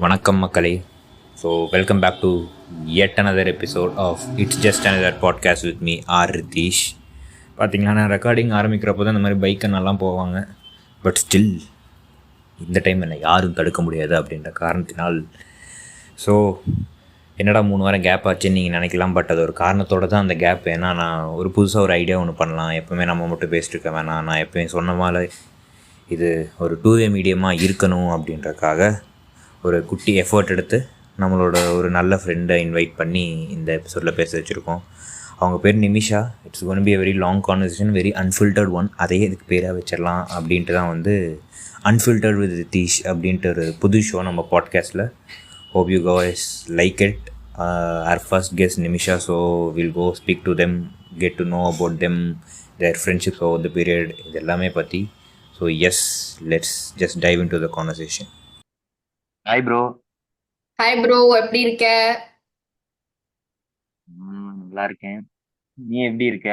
வணக்கம் மக்களே. So welcome back to yet another episode of it's just another podcast with me R Ritheesh. பார்த்தீங்கன்னா நான் recording ஆரம்பிக்கிறப்போ தான் இந்த மாதிரி பைக்கை நல்லா போவாங்க. பட் ஸ்டில் இந்த டைம் என்னை யாரும் தடுக்க முடியாது அப்படின்ற காரணத்தினால் ஸோ என்னடா 3 வாரம் கேப் ஆச்சுன்னு நீங்கள் நினைக்கலாம். பட் அது ஒரு காரணத்தோடு தான் அந்த கேப். ஏன்னா நான் ஒரு புதுசாக ஒரு ஐடியா ஒன்று பண்ணலாம். எப்போவுமே நம்ம மட்டும் பேசிட்டு இருக்க வேணாம். நான் எப்போயும் சொன்ன மாதிரி இது ஒரு 2-வே மீடியமாக இருக்கணும் அப்படின்றக்காக ஒரு குட்டி எஃபர்ட் எடுத்து நம்மளோட ஒரு நல்ல ஃப்ரெண்டை இன்வைட் பண்ணி இந்த எபிசோடில் பேச வச்சுருக்கோம். அவங்க பேர் Nimisha. It's gonna be a very long conversation, very unfiltered one. அதையே இதுக்கு பேராக வச்சிடலாம் அப்படின்ட்டு தான் அன்ஃபில்டர்ட் வித் ரித்தீஷ் அப்படின்ட்டு ஒரு புது ஷோ நம்ம பாட்காஸ்ட்டில். Hope you guys like it. Our first guest Nimisha, so we'll go speak to them, get to know about them, their friendships over the period, இது எல்லாமே பற்றி. So yes, let's just dive into the conversation. Hi bro. Hi bro, எப்படி இருக்க? நல்லா இருக்கேன். நீ எப்படி இருக்க?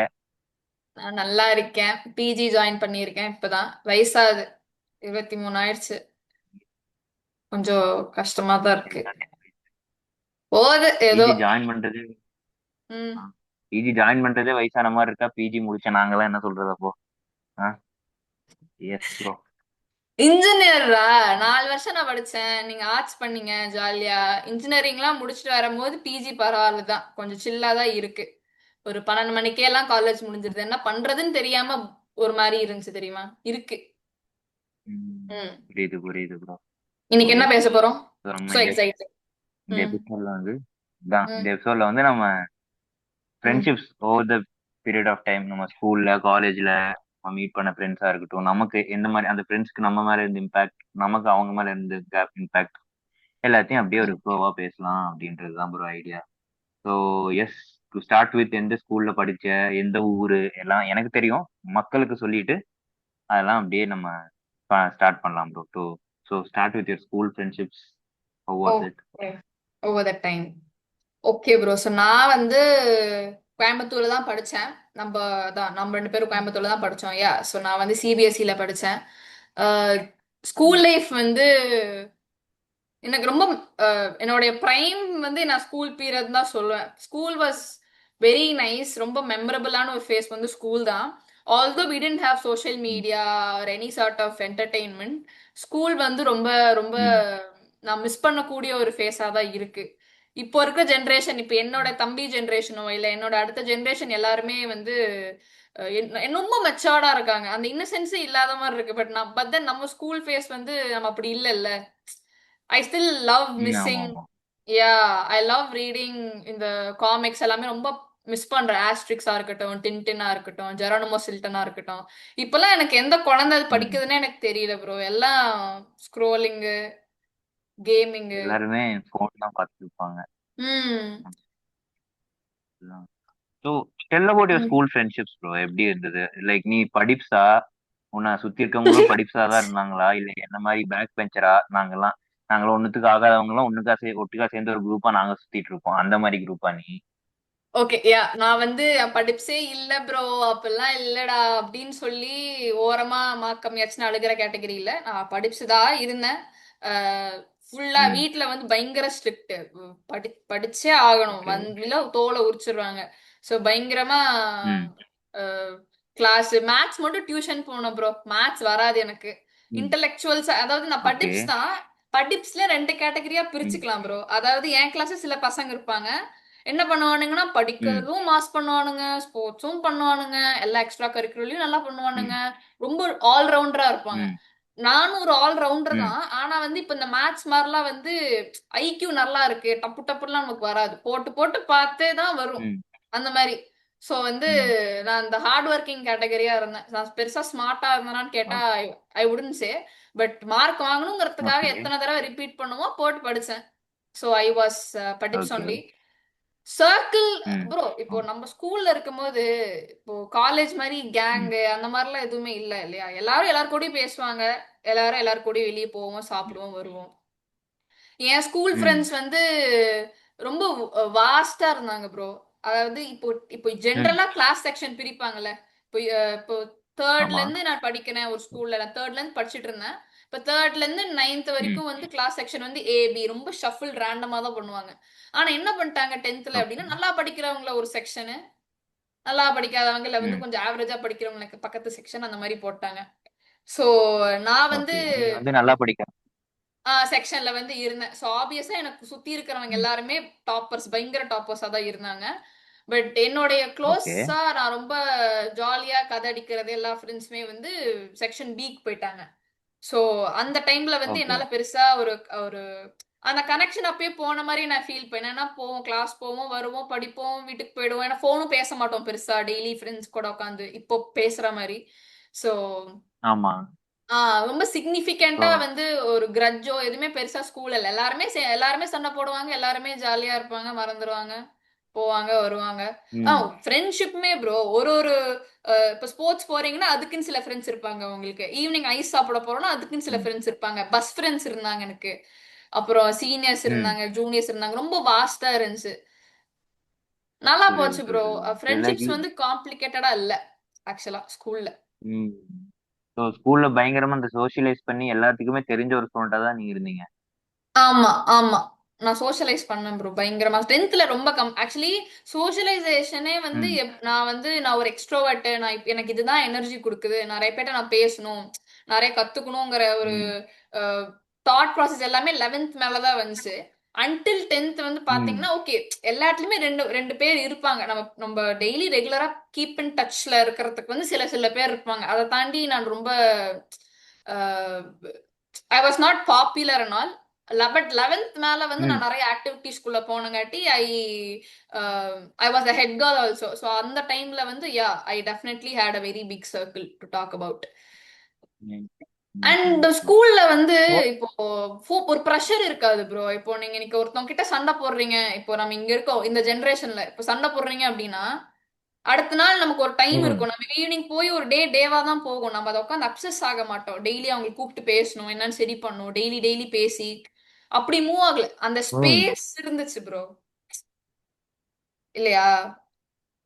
நான் நல்லா இருக்கேன். பிஜி ஜாயின் பண்ணியிருக்கேன் இப்பதான். வயசாகுது, 23 ஆயிடுச்சு. கொஞ்சம் கஷ்டமா தான் இருக்கு. போகுது ஏதோ. ஜாயின் பண்றது ம் பிஜி ஜாயின் பண்றதே வயசான மாதிரி இருக்கா? பிஜி முடிச்ச நாங்களாம் என்ன சொல்றது அப்போ? Yes bro. இன்ஜினியரா 4 வருஷம் நான் படிச்சேன். நீங்க ஆர்ட்ஸ் பண்ணீங்க ஜாலியா. இன்ஜினியரிங்லாம் முடிச்சுட்டு வரும்போது பிஜி பரவாயில்ல தான், கொஞ்சம் சில்லா தான் இருக்கு. ஒரு 12 மணிக்கே எல்லாம் காலேஜ் முடிஞ்சிருது. என்ன பண்றதுன்னு தெரியாம ஒரு மாதிரி இருந்துச்சு தெரியுமா? இருக்கு. புரியுது புரியுது ப்ரோ. இன்னைக்கு என்ன பேச போறோம்? சோ இந்த எக்ஸைட்டட். எபிசோட்ல வந்து நம்ம friendships over the period of time, நம்ம ஸ்கூல்ல காலேஜ்ல மீட் பண்ண ஃப்ரெண்ட்ஸா இருக்கட்டும், நமக்கு எந்த மாதிரி அந்த ஃப்ரெண்ட்ஸ்க்கு நம்ம மேல இருந்த இம்பாக்ட், நமக்கு அவங்க மேல இருந்த கேப் இம்பாக்ட், எல்லாத்தையும் அப்படியே ஒரு ஃப்ளோவா பேசலாம் அப்படின்றது தான் bro idea. So yes, to start with எந்த ஸ்கூல்ல படிச்ச, எந்த ஊரு எல்லாம் எனக்கு தெரியும், மக்களுக்கு சொல்லிட்டு அதெல்லாம் அப்படியே நம்ம ஸ்டார்ட் பண்ணலாம் bro. So start with your school friendships. Over the time. Okay bro. So நான் கோயம்புத்தூர்ல தான் படித்தேன். நம்ம 2 பேரும் கோயம்புத்தூர்ல தான் படித்தோம். ஸோ நான் சிபிஎஸ்சியில் படித்தேன். ஸ்கூல் லைஃப் எனக்கு ரொம்ப என்னுடைய ப்ரைம் நான் ஸ்கூல் பீரியட் தான் சொல்லுவேன். School was very nice. ரொம்ப மெமரபிளான ஒரு ஃபேஸ் ஸ்கூல் தான். Although we tend have social media or any sort of entertainment, school ரொம்ப ரொம்ப நான் மிஸ் பண்ணக்கூடிய ஒரு ஃபேஸாக தான் இருக்கு. இப்போ இருக்கிற ஜென்ரேஷன், இப்போ என்னோட தம்பி ஜென்ரேஷனோ இல்லை என்னோட அடுத்த ஜென்ரேஷன் எல்லாருமே ரொம்ப மெச்சோர்டா இருக்காங்க. அந்த இன்னசென்ஸே இல்லாத மாதிரி இருக்கு. பட் தென் நம்ம ஸ்கூல் ஃபேஸ் நம்ம அப்படி இல்லைல்ல. I still love missing. I love reading இந்த காமிக்ஸ் எல்லாமே ரொம்ப மிஸ் பண்றேன். ஆஸ்ட்ரிக்ஸா இருக்கட்டும், டின்டினா இருக்கட்டும், ஜெரோனமோ சில்டனா இருக்கட்டும். இப்பெல்லாம் எனக்கு எந்த குழந்தை படிக்குதுன்னே எனக்கு தெரியல ப்ரோ. எல்லாம் ஸ்க்ரோலிங்கு, கேமிங்கு, எல்லாருமே ஃபோன் தான் பார்த்துருப்பாங்க. So tell about your school friendships bro. எப்படி இருந்தது? லைக் நீ படிப்ஸா, உன்னை சுத்தி இருக்கவங்களும் படிப்ஸா தான் இருந்தாங்களா, இல்லை என்ன மாதிரி பேக் பெஞ்சரா? நாங்களாம் ஒண்ணுத்துக்கு ஆகாதவங்களாம் ஒட்டுக்கா சேர்ந்து ஒரு குரூப்பா நாங்க சுத்திட்டு இருப்போம், அந்த மாதிரி குரூப்பா நீ? ஓகே, நான் படிப்ஸே இல்ல ப்ரோ, அப்பெல்லாம் இல்லடா அப்படின்னு சொல்லி ஓரமா மார்க் கம்மியாச்சுன்னு அழுகிற கேட்டகரி இல்ல. நான் படிப்ஸ் தான் இருந்தேன். ஃபுல்லா வீட்டுல பயங்கர ஸ்ட்ரிக்ட். படிச்சே ஆகணும், தோலை உரிச்சிருவாங்க. ஸோ பயங்கரமா கிளாஸ். மேத்ஸ் மட்டும் டியூஷன் போனோம் ப்ரோ. மேத்ஸ் வராது எனக்கு. இன்டெலெக்சுவல்ஸ், அதாவது நான் படிப்ஸ் தான். படிப்ஸ்ல 2 கேட்டகரியா பிரிச்சுக்கலாம் ப்ரோ. அதாவது என் கிளாஸ் சில பசங்க இருப்பாங்க, என்ன பண்ணுவானுங்கன்னா படிக்கிறதும் மாஸ் பண்ணுவானுங்க, ஸ்போர்ட்ஸும் பண்ணுவானுங்க, எல்லா எக்ஸ்ட்ரா கரிக்குலர்லயும் நல்லா பண்ணுவானுங்க, ரொம்ப ஆல்ரவுண்டரா இருப்பாங்க. நானும் ஒரு ஆல்ரவுண்டர் தான். ஆனா இப்ப இந்த மேத்ஸ் மாதிரிலாம் ஐக்யூ நல்லா இருக்கு, டப்பு டப்புலாம் நமக்கு வராது. போட்டு போட்டு பார்த்தே தான் வரும் அந்த மாதிரி. ஸோ நான் இந்த ஹார்ட் ஒர்க்கிங் கேட்டகரியா இருந்தேன். நான் பெருசா ஸ்மார்ட்டா இருந்தேனான்னு கேட்டா I wouldn't say. But mark வாங்கணுங்கிறதுக்காக எத்தனை தடவை ரிப்பீட் பண்ணுமோ போட்டு படிச்சேன். ஸோ ஐ வாஸ் படிப்ஸ் ஒன்லி. சர்க்கிள் ப்ரோ, இப்போ நம்ம ஸ்கூல்ல இருக்கும்போது, இப்போ காலேஜ் மாதிரி கேங்கு அந்த மாதிரிலாம் எதுவுமே இல்ல இல்லையா? எல்லாரும் எல்லாரு கூடயும் பேசுவாங்க, எல்லாரும் எல்லாரு கூடயும் வெளியே போவோம், சாப்பிடுவோம், வருவோம். என் ஸ்கூல் ஃப்ரெண்ட்ஸ் ரொம்ப வாஸ்டா இருந்தாங்க ப்ரோ. அதாவது இப்போ இப்போ ஜென்ரலா கிளாஸ் செக்ஷன் பிரிப்பாங்கல்ல. இப்போ இப்போ தேர்ட்ல இருந்து நான் படிக்கிறேன் ஒரு ஸ்கூல்ல, நான் தேர்ட்ல இருந்து படிச்சுட்டு இருந்தேன். இப்ப தேர்ட்ல இருந்து 9th ம் வரைக்கும் வந்து கிளாஸ் செக்ஷன் வந்து ஏபி ரொம்ப ஷஃபிள் ரேண்டமா தான் பண்ணுவாங்க. ஆனா என்ன பண்ணிட்டாங்க 10th ஓகே அப்படின்னா நல்லா படிக்கிறவங்கள ஒரு செக்ஷனு, நல்லா படிக்காதவங்கள வந்து ம் கொஞ்சம் ஆவரேஜா படிக்கிறவங்களுக்கு பக்கத்து செக்ஷன் அந்த மாதிரி போட்டாங்க. சோ நான் வந்து ஓகே நீங்க வந்து நல்லா படிக்கணும். செக்ஷன்ல வந்து இருந்தேன். ஸோ ஆப்வியஸா எனக்கு சுத்தி இருக்கிறவங்க ம் எல்லாருமே டாப்பர்ஸ், பயங்கர டாப்பர்ஸா தான் இருந்தாங்க. பட் என்னுடைய ஓகே க்ளோஸா நான் ரொம்ப ஜாலியா கதை அடிக்கிறது எல்லா ஃப்ரெண்ட்ஸுமே வந்து செக்ஷன் பிக்கு போயிட்டாங்க. ஸோ அந்த டைம்ல வந்து ஓகே என்னால பெருசா ஒரு ஒரு அந்த கனெக்ஷன் அப்பயே போன மாதிரி நான் ஃபீல் பண்ணேன். ஏன்னா போவோம், கிளாஸ் போவோம், வருவோம், படிப்போம், வீட்டுக்கு போயிடுவோம். ஏன்னா ஃபோனும் பேச மாட்டோம் பெருசா டெய்லி ஃப்ரெண்ட்ஸ் கூட உட்காந்து இப்போ பேசுற மாதிரி. ஸோ ஆமா ரொம்ப ஸோ சிக்னிஃபிகன்ட்டா வந்து ஒரு கிரட்ஜோ எதுவுமே பெருசா ஸ்கூல்ல இல்ல. எல்லாருமே எல்லாருமே சண்டை போடுவாங்க, எல்லாருமே ஜாலியா இருப்பாங்க, மறந்துருவாங்க, போவாங்க, வருவாங்க. ஆ ம் ஃப்ரெண்ட்ஷிப்புமே ப்ரோ ஒரு ஒரு இப்ப ஸ்போர்ட்ஸ் போறீங்கன்னா அதுக்குன்னு சில ஃப்ரெண்ட்ஸ் இருப்பாங்க உங்களுக்கு. ஈவினிங் ஐஸ் சாப்பிட போறோம்னா அதுக்குன்னு சில ம் ஃப்ரெண்ட்ஸ் இருப்பாங்க. பஸ் ஃப்ரெண்ட்ஸ் இருந்தாங்க எனக்கு. அப்புறம் சீனியர்ஸ் ம் இருந்தாங்க, ஜூனியர்ஸ் இருந்தாங்க. ரொம்ப வாஸ்டா இருந்துச்சு. நல்லா புரியுது போச்சு ப்ரோ. புரியுது. ஃப்ரெண்ட்ஷிப்ஸ் லைக் வந்து காம்ப்ளிகேட்டடா இல்ல ஆக்சுவலா ஸ்கூல்ல. ம் ஸோ ஸ்கூல்ல பயங்கரமா அந்த சோஷியலைஸ் பண்ணி எல்லாத்துக்குமே தெரிஞ்ச ஒரு ஸ்டூடெண்டா தான் நீங்க இருந்தீங்க. ஆமா, ஆமா. நான் சோஷியலைஸ் பண்ணேன் ப்ரோ. பயங்கரமா. 10த்ல ரொம்ப ஆக்சுவலி சோஷியலைசேஷனே வந்து ம் நான் ஒரு எக்ஸ்ட்ரோவர்ட். எனக்கு இதுதான் எனர்ஜி குடுக்குது. நெறைய பேர்ட்ட நான் பேசணும். நெறைய கத்துக்கணுங்கிற ஒரு ம் அ தாட் ப்ராசஸ் எல்லாமே 11th மேல தான் வந்துச்சு. அன்டில் 10th வந்து ம் பாத்தீங்கன்னா, ஓகே எல்லாத்துலயுமே 2 பேர் இருப்பாங்க. நம்ம டெய்லி ரெகுலரா கீப் இன் டச்ல இருக்கிறதுக்கு வந்து சில சில பேர் இருப்பாங்க. அத தாண்டி நான் ரொம்ப uh I was not popular and all. But 11th மேல வந்து ம் நான் நிறைய ஆக்டிவிட்டிஸ்குள்ள போனங்காட்டி I was a head girl also. So அந்த டைம்ல வந்து I definitely had a very big circle to talk about. Hmm and hmm ஸ்கூல்ல வந்து ஓ இப்போ ஒரு ப்ரெஷர் இருக்காது ப்ரோ. இப்போ நீங்க இன்னைக்கு ஒருத்தவங்க கிட்ட சண்டை போடுறீங்க, இப்போ நம்ம இங்க இருக்கோம் இந்த ஜெனரேஷன்ல இப்போ சண்டை போடுறீங்க அப்படின்னா அடுத்த நாள் நமக்கு ஒரு டைம் ம் இருக்கும். நம்ம ஈவினிங் போய் ஒரு டேவா தான் போகும். நம்ம அதை உட்காந்து அப்சஸ் ஆக மாட்டோம். டெய்லி அவங்களுக்கு கூப்பிட்டு பேசணும், என்னன்னு சரி பண்ணணும், டெய்லி டெய்லி பேசி அப்படி மூவ் ஆகல. அந்த ம் ஸ்பேஸ் இருந்துச்சு ப்ரோ. இல்லையா?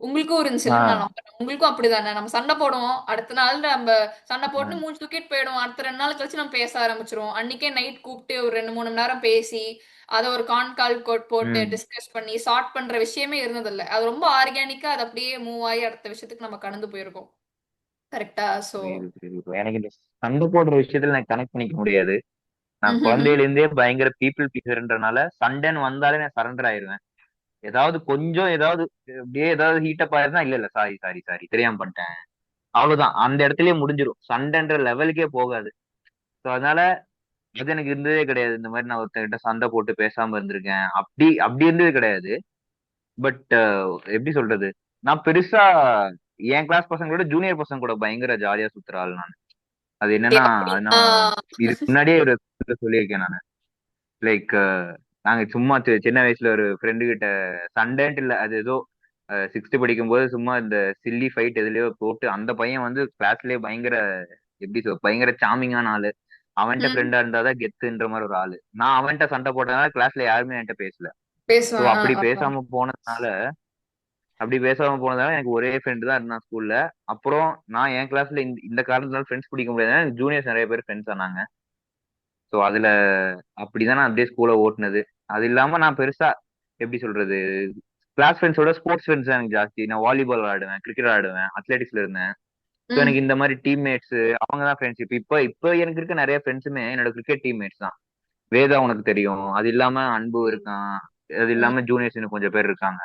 உங்களுக்கும் இருந்துச்சுல்ல நான் ஆ நம்புறேன். உங்களுக்கும் அப்படிதானே? நம்ம சண்டை போடுவோம். அடுத்த நாள் நம்ம சண்டை போட்டு ஆ மூஞ்சி தூக்கிட்டு போயிடுவோம். அடுத்த 2 நாள் கழிச்சு நம்ம பேச ஆரம்பிச்சிருவோம். அன்னைக்கே நைட் கூப்பிட்டு ஒரு 2, 3 மணி நேரம் பேசி அத ஒரு கால் போட்டு ம் டிஸ்கஸ் பண்ணி சார்ட் பண்ற விஷயமே இருந்ததில்ல. அது ரொம்ப ஆர்கானிக்கா அது அப்படியே மூவ் ஆகி அடுத்த விஷயத்துக்கு நம்ம கடந்து போயிருக்கோம். கரெக்ட்டா? சோ புரியுது புரியுது bro. எனக்கு இந்த சண்டை போடுற விஷயத்துல எனக்கு கனெக்ட் பண்ணிக்க முடியாது. நான் ம்ஹ்ஹ்ம். குழந்தையில இருந்தே பயங்கர பீப்புள் பீசர்ன்றனால சண்டைன்னு வந்தாலே நான் சரண்டர் ஆயிருவேன். ஏதாவது கொஞ்சம் ஏதாவது அப்படியே ஏதாவது ஹீட்டப் ஆயிருந்தா இல்ல இல்ல சாரி சாரி சாரி தெரியாம பண்ணிட்டேன். அவ்வளவுதான் அந்த இடத்துலயே முடிஞ்சிரும். சண்டைன்ற லெவலுக்கே போகாது. ஸோ அதனால அது எனக்கு இருந்ததே கிடையாது. இந்த மாதிரி நான் ஒருத்தர்கிட்ட சண்டை போட்டு பேசாம இருந்திருக்கேன். அப்படி அப்படி இருந்தது கிடையாது. பட் எப்படி சொல்றது? நான் பெருசா என் கிளாஸ் பசங்களோட ஜூனியர் பசங்க கூட பயங்கர ஜாலியா சுத்துற ஆள் நான். அது என்னன்னா அப்படி அது ஆ. நான் இதுக்கு முன்னாடியே ஒரு சொல்லியிருக்கேன் நான். லைக் நாங்க சும்மா சின்ன வயசுல ஒரு ஃப்ரெண்டு கிட்ட சண்டைன்ட்டு இல்ல அது ஏதோ சிக்ஸ்த் படிக்கும்போது சும்மா இந்த சில்லி ஃபைட் எதுலயோ போட்டு அந்த பையன் வந்து கிளாஸ்லயே பயங்கர எப்படி சொல் பயங்கர சாமிங்கான ஆளு. அவன்கிட்ட ம். ஃப்ரெண்டா இருந்தாதான் கெத்துன்ற மாதிரி ஒரு ஆளு. நான் அவன்கிட்ட சண்டை போட்டதுனால கிளாஸ்ல யாருமே என்கிட்ட பேசல. ஸோ பேசுவேன். அப்படி பேசாம போனதுனால எனக்கு ஒரே ஃப்ரெண்டு தான் இருந்தான் ஸ்கூல்ல. அப்புறம் நான் என் கிளாஸ்ல இந்த காரணத்தினால ஃப்ரெண்ட்ஸ் பிடிக்க முடியாது. ஜூனியர்ஸ் நிறைய பேர் ஃப்ரெண்ட்ஸ் ஆனாங்க. ஸோ அதுல அப்படிதான் நான் அப்படியே ஸ்கூலை ஓட்டுனது. அது இல்லாம நான் பெருசா எப்படி சொல்றது கிளாஸ் ஃப்ரெண்ட்ஸோட ஸ்போர்ட்ஸ் ஃப்ரெண்ட்ஸ் எனக்கு ஜாஸ்தி. நான் வாலிபால் ஆடுவேன், கிரிக்கெட் ஆடுவேன், அத்லெட்டிக்ஸ்ல இருந்தேன். ஸோ ம். எனக்கு இந்த மாதிரி டீம்மேட்ஸ் அவங்க தான் ஃப்ரெண்ட்ஷிப். இப்போ இப்போ எனக்கு இருக்க நிறைய ஃப்ரெண்ட்ஸுமே என்னோட கிரிக்கெட் டீம்மேட்ஸ் தான். வேதா உனக்கு தெரியும். அது இல்லாம அன்பு இருக்கான். அது ம். இல்லாம ஜூனியர்ஸ் இன்னும் கொஞ்சம் பேர் இருக்காங்க.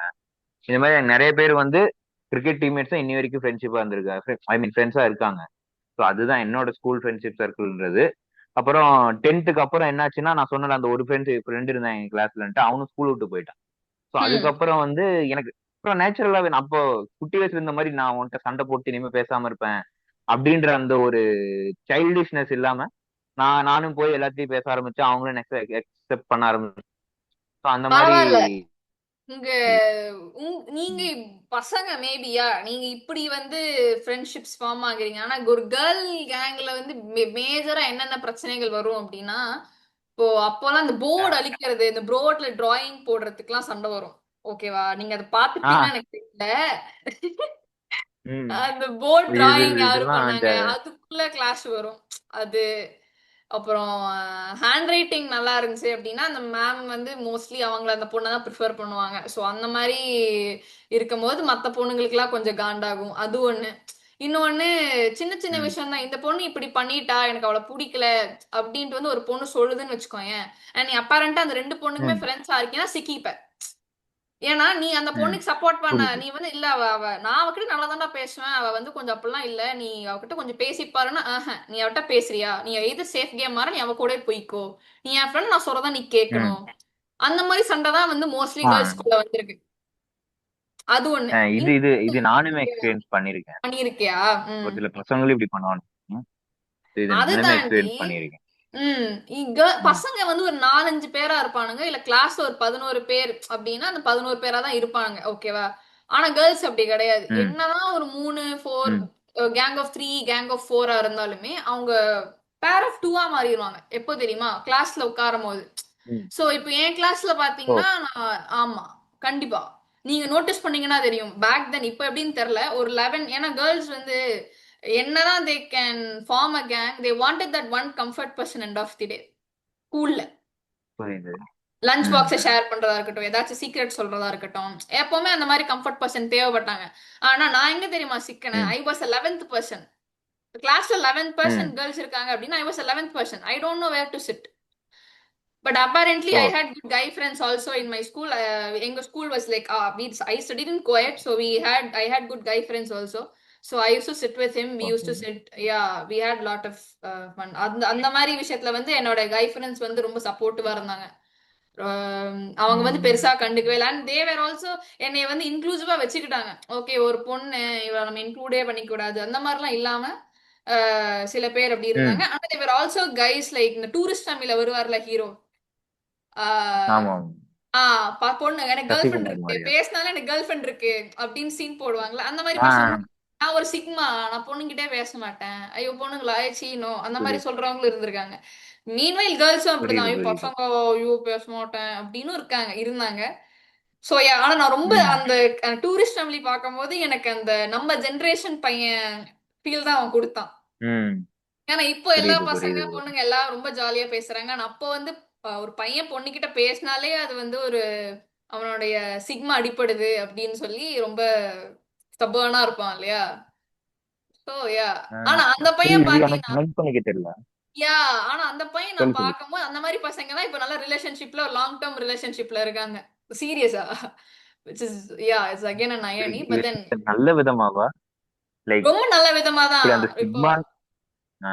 இந்த மாதிரி எனக்கு நிறைய பேர் வந்து கிரிக்கெட் டீம்மேட்ஸ் இன்னி வரைக்கும் ஃப்ரெண்ட்ஷிப்பா இருந்திருக்காங்க. ஐ மீன் ஃப்ரெண்ட்ஸா இருக்காங்க. ஸோ அதுதான் என்னோட ஸ்கூல் ஃப்ரெண்ட்ஷிப் சர்க்கிள்ன்றது. அப்புறம் 10th அப்புறம் என்னாச்சுன்னா நான் சொன்ன அந்த ஒரு ஃப்ரெண்ட் இருந்தான் என் கிளாஸ்லன்ட்டு அவனும் ஸ்கூல் விட்டு போயிட்டான். ஸோ ம். அதுக்கப்புறம் வந்து எனக்கு அப்புறம் நேச்சுரலாவே நான் அப்போ குட்டி வயசுல இருந்த மாதிரி நான் உன்கிட்ட சண்டை போட்டு இனிமே பேசாம இருப்பேன் அப்படின்ற அந்த ஒரு சைல்டிஷ்னஸ் இல்லாம நானும் போய் எல்லாத்தையும் பேச ஆரம்பிச்சேன். அவங்களும் அக்செப்ட் பண்ண ஆரம்பிச்சு. ஸோ அந்த மாதிரி பரவால்ல. உங்க நீங்க பசங்க மேபியா நீங்க இப்படி வந்து ஃப்ரெண்ட்ஷிப்ஸ் ஃபார்ம் ஆகுறீங்க. ஆனா ஒரு கேர்ள் கேங்ல வந்து மேஜரா என்னென்ன பிரச்சனைகள் வரும் அப்படின்னா, இப்போ அப்போலாம் இந்த போர்டு அழிக்கிறது, இந்த போர்ட்ல டிராயிங் போடுறதுக்குலாம் சண்டை வரும். ஓகேவா? நீங்க அத ஆஹ் பாத்துக்கிட்டீங்கன்னா எனக்கு தெரியல. உம் அந்த போர்ட் இது டிராயிங் யாரு இதெல்லாம் இந்த பண்ணாங்க? அதுக்குள்ள கிளாஷ் வரும். அது அப்புறம் ஹேண்ட் ரைட்டிங் நல்லா இருந்துச்சு அப்படின்னா அந்த மேம் வந்து மோஸ்ட்லி அவங்கள அந்த பொண்ணை தான் ப்ரிஃபர் பண்ணுவாங்க. ஸோ அந்த மாதிரி இருக்கும்போது மற்ற பொண்ணுங்களுக்குலாம் கொஞ்சம் காண்டாகும். அது ஒண்ணு. இன்னொன்னு சின்ன சின்ன ம், விஷயம் தான். இந்த பொண்ணு இப்படி பண்ணிட்டா எனக்கு அவளை பிடிக்கல அப்படின்ட்டு வந்து ஒரு பொண்ணு சொல்லுதுன்னு வச்சுக்கோயேன். நீ அப்பேரண்டா அந்த 2 பொண்ணுக்குமே ம், ஃப்ரெண்ட்ஸா இருக்கீங்கன்னா சிக்கிப்ப. ஏன்னா நீ அந்த ம். பொண்ணுக்கு சப்போர்ட் பண்ண புரியுது. நீ வந்து இல்ல அவ அவ நான் அவகிட்ட நல்லா தான்டா பேசுவேன். அவ வந்து கொஞ்சம் அப்படிலாம் இல்ல. நீ அவகிட்ட கொஞ்சம் பேசி பாருன்னா, நீ அவட்ட பேசுறியா? நீ எது சேஃப் கேம் மாற நீ அவ கூடயே போய்க்கோ. நீ என் ஃப்ரெண்ட் நான் சொல்றத நீ ம். கேட்கணும். அந்த மாதிரி சண்டை தான் வந்து மோஸ்ட்லி ஆ, கேர்ள்ஸ்குள்ள வந்திருக்கு. அது ஒண்ணு. இது இது இது நானுமே எக்ஸ்பீரியன்ஸ் பண்ணியிருக்கேன். பண்ணியிருக்கியா? ஒரு ம். சில பசங்களும் இப்படி பண்ணுவானுங்க. இது அது நானுமே தாண்டி எக்ஸ்பீரியன்ஸ் பண்ணியிருக்கேன். இங்க ம், பசங்க வந்து ஒரு 4, 5 பேரா இருப்பானுங்க. இல்ல கிளாஸ்ல ஒரு 11 பேர் அப்படின்னா, அந்த 11 பேரா தான் இருப்பாங்க. ஓகேவா? ஆனா கேர்ள்ஸ் அப்படி கிடையாது. ம், என்னதான் ஒரு 3, 4 ம், கேங் ஆஃப் 3, கேங் ஆஃப் 4 இருந்தாலுமே, அவங்க பேர் ஆஃப் 2 மாறிருவாங்க. எப்போ தெரியுமா? கிளாஸ்ல உட்காரும்போது. ம். சோ, இப்போ என் கிளாஸ்ல ஓ! பாத்தீங்கன்னா, ஆமா. கண்டிப்பா. நீங்க நோட்டீஸ் பண்ணீங்கன்னா தெரியும். பேக் தென் இப்ப எப்படின்னு தெரியல. ஒரு 11 ஏன்னா கேர்ள்ஸ் வந்து என்னதான் they can form a gang, they wanted that one comfort person end of the day. ஸ்கூல்ல. புரியுது. லஞ்ச் ம், பாக்ஸ ஷேர் பண்றதா இருக்கட்டும், ஏதாச்சும் சீக்ரெட் சொல்றதா இருக்கட்டும். எப்பவுமே அந்த மாரி கம்ஃபர்ட் பர்சன் தேவைப்பட்டாங்க. ஆனா நான் எங்க தெரியுமா சிக்கினேன்? ம், ஐ வாஸ் அ 11th பெர்சன். கிளாஸ்ல 11 பெர்சன் ம். கேர்ள்ஸ் இருக்காங்க அப்படின்னா, I was a 11th person. I don't know where to sit. But apparently, oh! I had good guy friends also in my school. Enga school was like, I studied in co-ed, so I had good guy friends also. So I used to sit with him. We used okay. to sit, yeah, we had lot of fun. அந்த மாதிரி விஷயத்துல வந்து என்னோட guy friends வந்து ரொம்ப சப்போர்ட்டிவா இருந்தாங்க. அவங்க வந்து ம், பெருசா கண்டுக்கவே இல்லை. அண்ட் தேவர் ஆல்சோ என்னைய வந்து இன்க்ளூசிவா வச்சுக்கிட்டாங்க. ஓகே ஒரு பொண்ணு இவளை நம்ம இன்க்ளூடே பண்ணிக்க கூடாது அந்த மாதிரிலாம் இல்லாம சில பேர் அப்படி இருந்தாங்க. ம். ஆனா தேவர் ஆல்சோ கைஸ் லைக் இந்த டூரிஸ்ட் ஃபேமிலில வருவார்ல ஹீரோ. ஆஹ் ஆமாம். பொண்ணு எனக்கு கேர்ள் ஃப்ரெண்ட் சசிகுமார் இருக்கு மாரியா? பேசினாலும் எனக்கு கேர்ள் ஃப்ரெண்ட் இருக்கு அப்படின்னு சீன் போடுவாங்கல்ல அந்த மாதிரி ஆ, பசங்க. நான் ஒரு சிக்மா நான் பொண்ணுகிட்டே பேச மாட்டேன் ஐயோ பொண்ணுங்களா சீனோ அந்த மாதிரி புரியுது, சொல்றவங்களும் இருந்திருக்காங்க. மீன்வைல் கேர்ள்ஸும் அப்படிதான் புரியுது, ஐயோ புரியுது. பசங்க ஐயோ பேச மாட்டேன் அப்படின்னு இருந்தாங்க. சோ ஆனா நான் ரொம்ப ம், அந்த டூரிஸ்ட் ஃபேமிலி பார்க்கும்போது எனக்கு அந்த நம்ம ஜெனரேஷன் பையன் ஃபீல் தான் அவன் கொடுத்தான். ம். ஏன்னா இப்போ எல்லா புரியுது, பசங்க புரியுது, பொண்ணுங்க எல்லாம் ரொம்ப ஜாலியா பேசுறாங்க. ஆனா அப்போ வந்து ஒரு பையன் பொண்ணுகிட்ட பேசினாலே அது வந்து ஒரு அவனுடைய சிக்மா அடிப்படுது அப்படின்னு சொல்லி ரொம்ப ஸ்டபர்னா இருப்பான் இல்லையா? சோ யா ஆ, ஆனா அந்த பையன் புரியுது. எனக்கு பாத்தீங்கன்னா கனெக்ட் பண்ணிக்க தெரியல. யா ஆனா அந்த பையன் சொல்லு, நான் சொல்லு. பார்க்கும்போது அந்த மாதிரி பசங்க தான் இப்ப நல்ல ரிலேஷன்ஷிப்ல ஒரு லாங் டேர்ம் ரிலேஷன்ஷிப்ல இருக்காங்க. சீரியஸா which is it's again an irony இது but இது then நல்ல விதமாவா? லைக் ரொம்ப நல்ல விதமா தான். இப்படி அந்த இப்போ ஸ்டிக்மா. ஆ,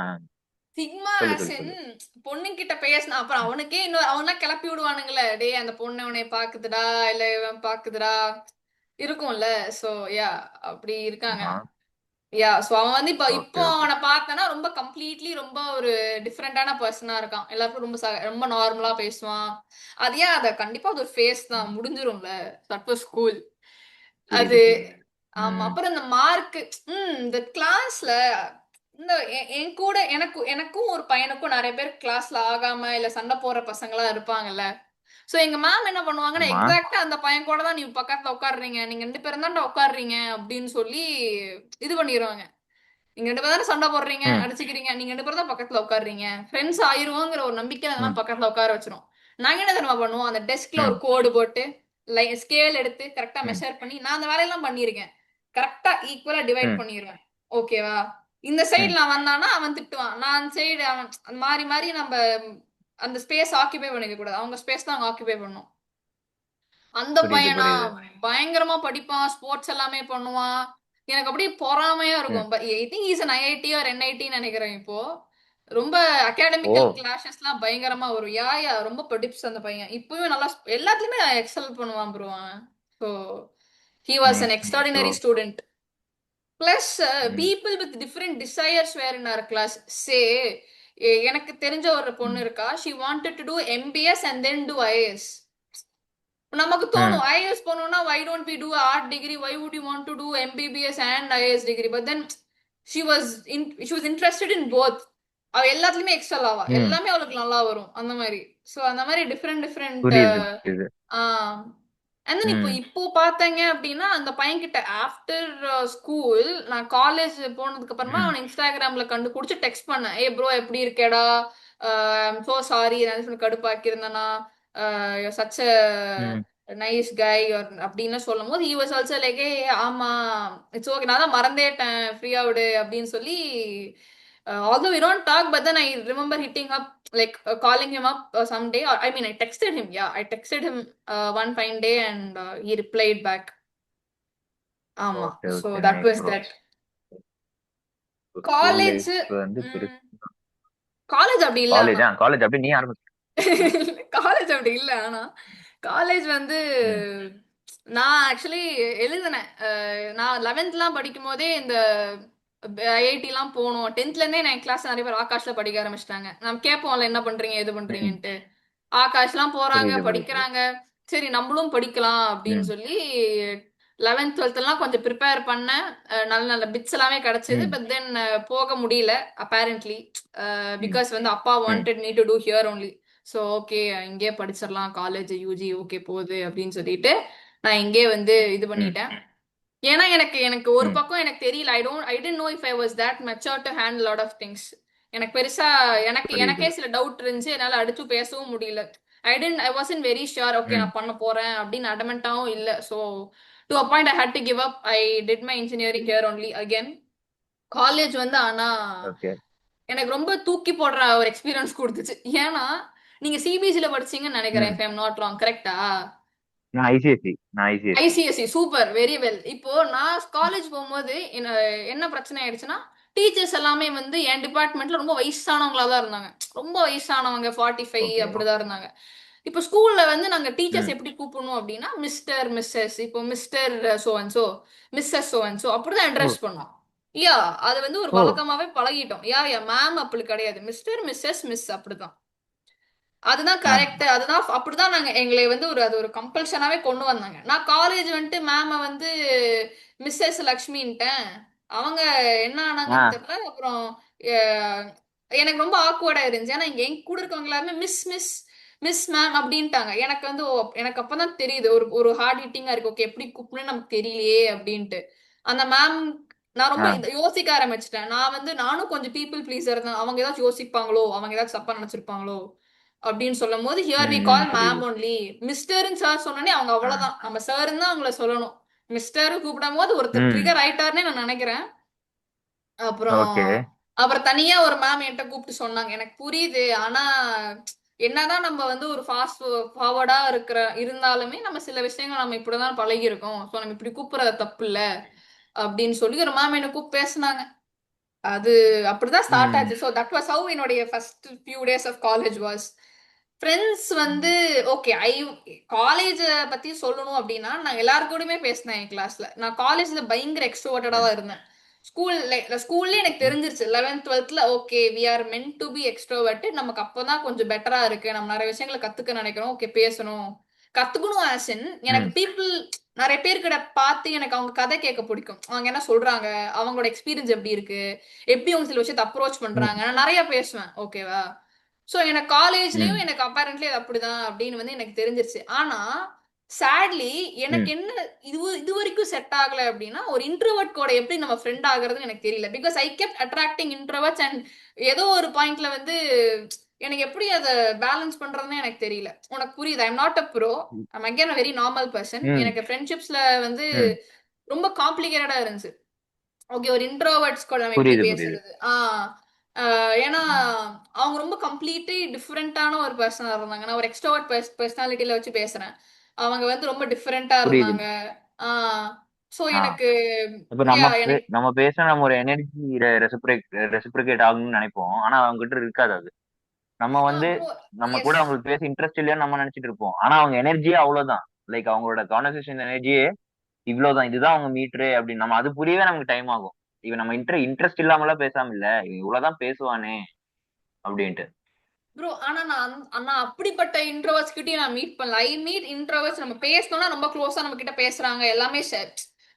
சிக்மா சொல்லு, ஆஸ் சொல்லு, இன் சொல்லு. பொண்ணுகிட்ட பேசினா அப்புறம் அவனுக்கே இன்னும் அவன்லாம் கிளப்பி விடுவானுங்களே டேய் அந்த பொண்ணு உன்னை பாக்குதுடா இல்ல இவன் பாக்குதுடா இருக்கும்ல. சோ யா அப்படி இருக்காங்க. ஆமா. சோ அவன் வந்து இப்போ ஓகே, இப்போ ஓகே. அவனை பார்த்தனா ரொம்ப கம்ப்ளீட்லி ரொம்ப ஒரு டிஃப்ரெண்டான பர்சனா இருக்கான். எல்லாருக்கும் ரொம்ப ரொம்ப நார்மலா பேசுவான். அது அத கண்டிப்பா அது ஒரு ஃபேஸ் தான் ம். முடிஞ்சிரும்ல. That was cool. புரியுது, அது புரியுது. ஆமா. ம், அப்புறம் இந்த மார்க் இந்த கிளாஸ்ல இந்த என் கூட எனக்கும் ஒரு பையனுக்கும் நெறைய பேர் கிளாஸ்ல ஆகாம இல்ல சண்டை போடுற பசங்களா இருப்பாங்கல்ல. சோ எங்க மேம் என்ன பண்ணுவாங்கன்னா, ஆமா. எக்ஸாக்ட்டா அந்த பையன் கூட தான் நீங்க பக்கத்துல உட்காருறீங்க. நீங்க 2 பேரும் தான்டா உட்காருறீங்க அப்படின்னு சொல்லி இது பண்ணிருவாங்க. நீங்க 2 பேரும் தானே சண்டை போடுறீங்க, ம், அடிச்சுக்கிறீங்க. நீங்க 2 பேரும் தான் பக்கத்துல உட்காருறீங்க. ஃப்ரெண்ட்ஸ் ஆயிருவோங்கிற ஒரு நம்பிக்கை அதெல்லாம் ம், பக்கத்துல உட்கார வச்சுரும். நாங்க என்ன தெரியுமா பண்ணுவோம்? அந்த டெஸ்க்ல ஒரு ம், கோடு போட்டு, ஸ்கேல் எடுத்து கரெக்ட்டா ம், மெஷர் பண்ணி நான் அந்த வேலையெல்லாம் பண்ணியிருக்கேன். கரெக்ட்டா ஈக்குவலா டிவைட் ம், பண்ணிருவேன். ஓகேவா? இந்த ம். சைடுல வந்தான்னா அவன் திட்டுவான். நான் அந்த சைடு அவன் மாறி மாறி நம்ப அந்த ஸ்பேஸ் ஆக்கியூபை பண்ணிக்க கூடாது. அவங்க ஸ்பேஸ் தான் அவங்க ஆக்கியூபை பண்ணணும். அந்த புரியுது, பையனா புரியுது. பயங்கரமா படிப்பான். ஸ்போர்ட்ஸ் எல்லாமே பண்ணுவான். எனக்கு அப்படியே பொறாமையா ம். இருக்கும். I think he is an IIT or என்ஐடின்னு நெனைக்கிறேன் இப்போ. ரொம்ப ஓ! அகாடமிக்கல் கிளாஸஸ்லாம் பயங்கரமா வரும். ரொம்ப படிப்ஸ் அந்த பையன். இப்பவும் நல்லா எல்லாத்துலயுமே எக்ஸல் பண்ணுவான் ப்ரோ அவன். So he was nice, an nice bro. Extraordinary student. Plus hmm, people with different desires were in our class. எனக்கு தெரிஞ்ச ஒரு பொண்ணு ம், இருக்கா. She wanted to do MBS and then do IAS. நமக்கு ம், தோணும் ஐஏஎஸ் போனோம்னா why don't we do a art degree, why would you want to do MBBS and IAS degree, but then she was interested in both. அவ எல்லாத்துலயுமே XL ஆவா. ம். எல்லாமே அவளுக்கு நல்லா வரும் அந்த மாதிரி. சோ அந்த மாதிரி டிஃப்ரெண்ட் டிஃப்ரெண்ட் புரியுது, புரியுது. அண்ட் தென் இப்போ ம், இப்போ பார்த்தீங்க அப்படின்னா அந்த பையன்கிட்ட ஆஃப்டர் ஸ்கூல் நான் காலேஜ் போனதுக்கு அப்புறமா ம், அவன் இன்ஸ்டாகிராம்ல கண்டுபிடிச்சு டெக்ஸ்ட் பண்ணேன். ஏ ப்ரோ எப்படி இருக்கேடா சோ சாரி நான் கடுப்பாக்கி இருந்தேன்னா சச்ச ம். நைஸ் கை அப்படின்னு சொல்லும் போது he was also like ஏ ஆமா இட்ஸ் ஓகே நான் தான் மறந்தேட்டேன் ஃப்ரீயா விடு அப்படின்னு சொல்லி although we don't talk but then I remember hitting up like calling him up someday or, I mean I texted him, yeah, I texted him one fine day and he replied back. ஆமா, okay so okay that nice was bro. that. School college life வந்து பெருசு. College அப்படி இல்ல ஆனா college அப்படி நீ ஆரம்பிச்சு. College அப்படி இல்ல ஆனா காலேஜ் வந்து ம். நான் ஆக்சுவலி எழுதினேன். நான் 11th படிக்கும் போதே இந்த ஐஐடிலாம் போகணும். 10th இருந்தே நான் என் கிளாஸ் நிறைய பேர் ஆகாஷ்ல படிக்க ஆரம்பிச்சிட்டாங்க. நம்ம கேட்போம்ல என்ன பண்றீங்க எது ம். பண்றீங்கன்ட்டு. ஆகாஷ்லாம் போறாங்க புரியுது புரியுது. படிக்கிறாங்க. சரி நம்மளும் படிக்கலாம் அப்படின்னு ம். சொல்லி 11th 12th எல்லாம் கொஞ்சம் ப்ரிப்பேர் பண்ணேன். நல்ல நல்ல பிட்ஸ் எல்லாமே கிடைச்சது. ம். பட் தென் போக முடியல அப்பேரண்ட்லி. ம். பிகாஸ் வந்து அப்பா ம். Wanted me to do here only. So okay இங்கே படிச்சிடலாம் காலேஜ் யூஜி ஓகே போகுது அப்படின்னு சொல்லிட்டு நான் இங்கே வந்து இது ம். பண்ணிட்டேன். ஏன்னா எனக்கு எனக்கு ஒரு ம். பக்கம் எனக்கு தெரியல. I don't know if I was that mature to handle lot of things. எனக்கு பெருசா புரியுது. எனக்கே சில டவுட் இருந்துச்சு. என்னால அடிச்சு பேசவும் முடியல. I wasn't very sure okay ம். நான் பண்ண போறேன் அப்படின்னு அடமெண்டாவும் இல்ல. So to a point I had to give up. I did my engineering here only again. College வந்து ஆனா ஓகே. எனக்கு ரொம்ப தூக்கி போடுற ஒரு எக்ஸ்பீரியன்ஸ் கொடுத்துச்சு. ஏன்னா நீங்க சிபிஎஸ்சில படிச்சீங்கன்னு நினைக்கிறேன் ம். if I'm not wrong, கரெக்டா? நான் ICSE. ICSE super, very well. இப்போ நான் காலேஜ் போகும்போது என்ன பிரச்சனை ஆயிடுச்சுன்னா டீச்சர்ஸ் எல்லாமே வந்து என் டிபார்ட்மெண்ட்ல ரொம்ப வயசானவங்களா தான் இருந்தாங்க. ரொம்ப வயசானவங்க 45 ஓகே. அப்படிதான் இருந்தாங்க. இப்போ ஸ்கூல்ல வந்து நாங்க டீச்சர்ஸ் ம். எப்படி கூப்பிடணும் அப்படின்னா மிஸ்டர் மிஸ்ஸஸ், இப்போ mister so and so, missus so and so அப்படிதான் ஓ. அட்ரஸ் பண்ணோம். யா அது வந்து ஒரு ஓ. வழக்கமாவே பழகிட்டோம். யா மேம் அப்படி கிடையாது, மிஸ்டர் மிஸ்ஸஸ் மிஸ் அப்படிதான். அதுதான் ஆ. கரெக்ட். அதுதான் அப்படிதான் நாங்க எங்களை வந்து அது ஒரு கம்பல்ஷனாவே கொண்டு வந்தாங்க. நான் காலேஜ் வந்துட்டு மேம வந்து மிஸ்ஸஸ் லக்ஷ்மின்ட்டேன். அவங்க என்ன ஆ. ஆனாங்கன்னு தெரியல. அப்புறம் அஹ், எனக்கு ரொம்ப ஆக்வர்டா இருந்துச்சு. ஏன்னா இங்க எங்க கூட இருக்கவங்க எல்லாருமே மிஸ் மிஸ் மிஸ் மேம் அப்படின்ட்டாங்க. எனக்கு வந்து எனக்கு அப்பதான் தெரியுது ஒரு ஒரு ஹார்ட் ஹிட்டிங்கா இருக்கு. ஓகே எப்படி கூப்பிடணும்னு நமக்கு தெரியலையே அப்படின்ட்டு. அந்த மேம் நான் ரொம்ப ஆ. யோசிக்க ஆரம்பிச்சிட்டேன். நான் வந்து நானும் கொஞ்சம் பீப்புள் ப்ளீஸர் தான். அவங்க ஏதாச்சும் யோசிப்பாங்களோ, அவங்க ஏதாச்சும் தப்பா நினைச்சிருப்பாங்களோ அப்படின்னு சொல்லும் போது ஹியர் வி ம். ம். கால் மேம் புரியுது. ஒன்லி. மிஸ்டர்னு சார் சொன்னோடனே அவங்க ஆ. அவ்வளவுதான், நம்ம சார்ன்னு தான் அவங்கள சொல்லணும். மிஸ்டர் கூப்பிடும் போது ஒருத்தர் ம். ட்ரிகர் ஆயிட்டாருன்னே நான் நினைக்கிறேன். அப்புறம் ஓகே. அப்புறம் தனியா ஒரு மேம் என்கிட்ட கூப்பிட்டு சொன்னாங்க. எனக்கு புரியுது, ஆனா என்னதான் நம்ம வந்து ஒரு ஃபாஸ்ட் ஃபார்வர்டா இருந்தாலுமே நம்ம சில விஷயங்கள் நம்ம இப்படிதான் பழகி இருக்கோம். ஸோ நம்ம இப்படி கூப்பிடுறது தப்பு இல்ல அப்படின்னு சொல்லி ஒரு மேம் என்ன கூப்பிட்டு பேசினாங்க. அது அப்படிதான் ஸ்டார்ட் ம். ஆச்சு. ஸோ தட் வாஸ் ஹவ் என்னுடைய first few days of college was. Friends வந்து ஓகே காலேஜ பத்தி சொல்லணும் அப்படின்னா நான் எல்லாரு கூடயுமே பேசினேன் என் கிளாஸ்ல. நான் காலேஜ்ல பயங்கர எக்ஸ்ட்ரோவர்ட்டடா ம். தான் இருந்தேன். ஸ்கூல்ல எனக்கு தெரிஞ்சிருச்சு 11th 12th okay we are meant to be extrovert. நமக்கு அப்பதான் கொஞ்சம் பெட்டரா இருக்கு, நம்ம நிறைய விஷயங்களை கத்துக்க நினைக்கிறோம். ஓகே பேசணும் கத்துக்கணும் ஆசின். எனக்கு ம். பீப்புள் நிறைய பேர்கிட்ட பார்த்து எனக்கு அவங்க கதை கேட்க பிடிக்கும். அவங்க என்ன சொல்றாங்க, அவங்களோட எக்ஸ்பீரியன்ஸ் எப்படி இருக்கு, எப்படி அவங்க சில விஷயத்தை அப்ரோச் பண்றாங்க, ம். நான் நிறைய பேசுவேன். ஓகேவா? சோ எனக்கு ம். காலேஜ்லயும் எனக்கு அப்பேரண்ட்லி அது அப்படிதான் அப்படின்னு வந்து எனக்கு தெரிஞ்சிருச்சு. ஆனா சேட்லி எனக்கு ம். என்ன இது வரைக்கும் செட் ஆகல அப்படின்னா ஒரு இன்ட்ரோவர்ட் கூட எப்படி நம்ம ஃப்ரெண்ட் ஆகுறதுன்னு எனக்கு தெரியல. Because I kept attracting introverts and ஏதோ ஒரு பாயிண்ட்ல வந்து எனக்கு எப்படி அதை பேலன்ஸ் பண்றதுன்னு எனக்கு தெரியல. உனக்கு புரியுது? I'm not a bro, I'm again a very normal person. ம். எனக்கு ஃப்ரெண்ட்ஷிப்ஸ்ல வந்து ம். ரொம்ப காம்ப்ளிகேட்டடா இருந்துச்சு. ஓகே ஒரு இன்ட்ரோவர்ட்ஸ் கூட நம்ம எப்படி புரியுது புரியுது. பேசுறது. ஏன்னா அவங்க ரொம்ப கம்ப்ளீட்லி டிஃப்ரெண்டான ஒரு பர்சனா இருந்தாங்க. நான் ஒரு எக்ஸ்ட்ரோவர்ட் பர்சனாலிட்டியில வச்சு பேசுறேன். அவங்க வந்து ரொம்ப டிஃப்ரெண்டா புரியுது. இருந்தாங்க. சோ ஆ. எனக்கு இப்ப எனக்கு நம்ம பேச நம்ம ஒரு எனர்ஜி ரெசிப்ரிகேட் ஆகணும்னு நினைப்போம். ஆனா அவங்க கிட்ட இருக்காது அது. நம்ம வந்து ப்ரோ நம்ம கூட எஸ் அவங்களுக்கு பேச இன்ட்ரெஸ்ட் இல்லையான்னு நம்ம நினைச்சிட்டு இருப்போம். ஆனா அவங்க எனர்ஜியே அவ்வளவுதான். லைக் அவங்களோட கான்வர்சேஷன் எனர்ஜியே இவ்வளவுதான். இதுதான் அவங்க மீட்டரு அப்படின்னு நம்ம அது புரியவே நமக்கு டைம் ஆகும். இவன் நம்ம இன்ட்ரெஸ்ட் இல்லாமலாம் பேசாம இல்ல, இவன் இவ்வளவுதான் பேசுவானே அப்படின்ட்டு. ப்ரோ ஆனா நான் அப்படிப்பட்ட இன்ட்ரோவர்ட்ஸ் கிட்டயும் நான் மீட் பண்ணல. ஐ மீட் இன்ட்ரோவர்ட்ஸ் நம்ம பேசணும்னா ரொம்ப க்ளோஸா நம்ம கிட்ட பேசுறாங்க எல்லாமே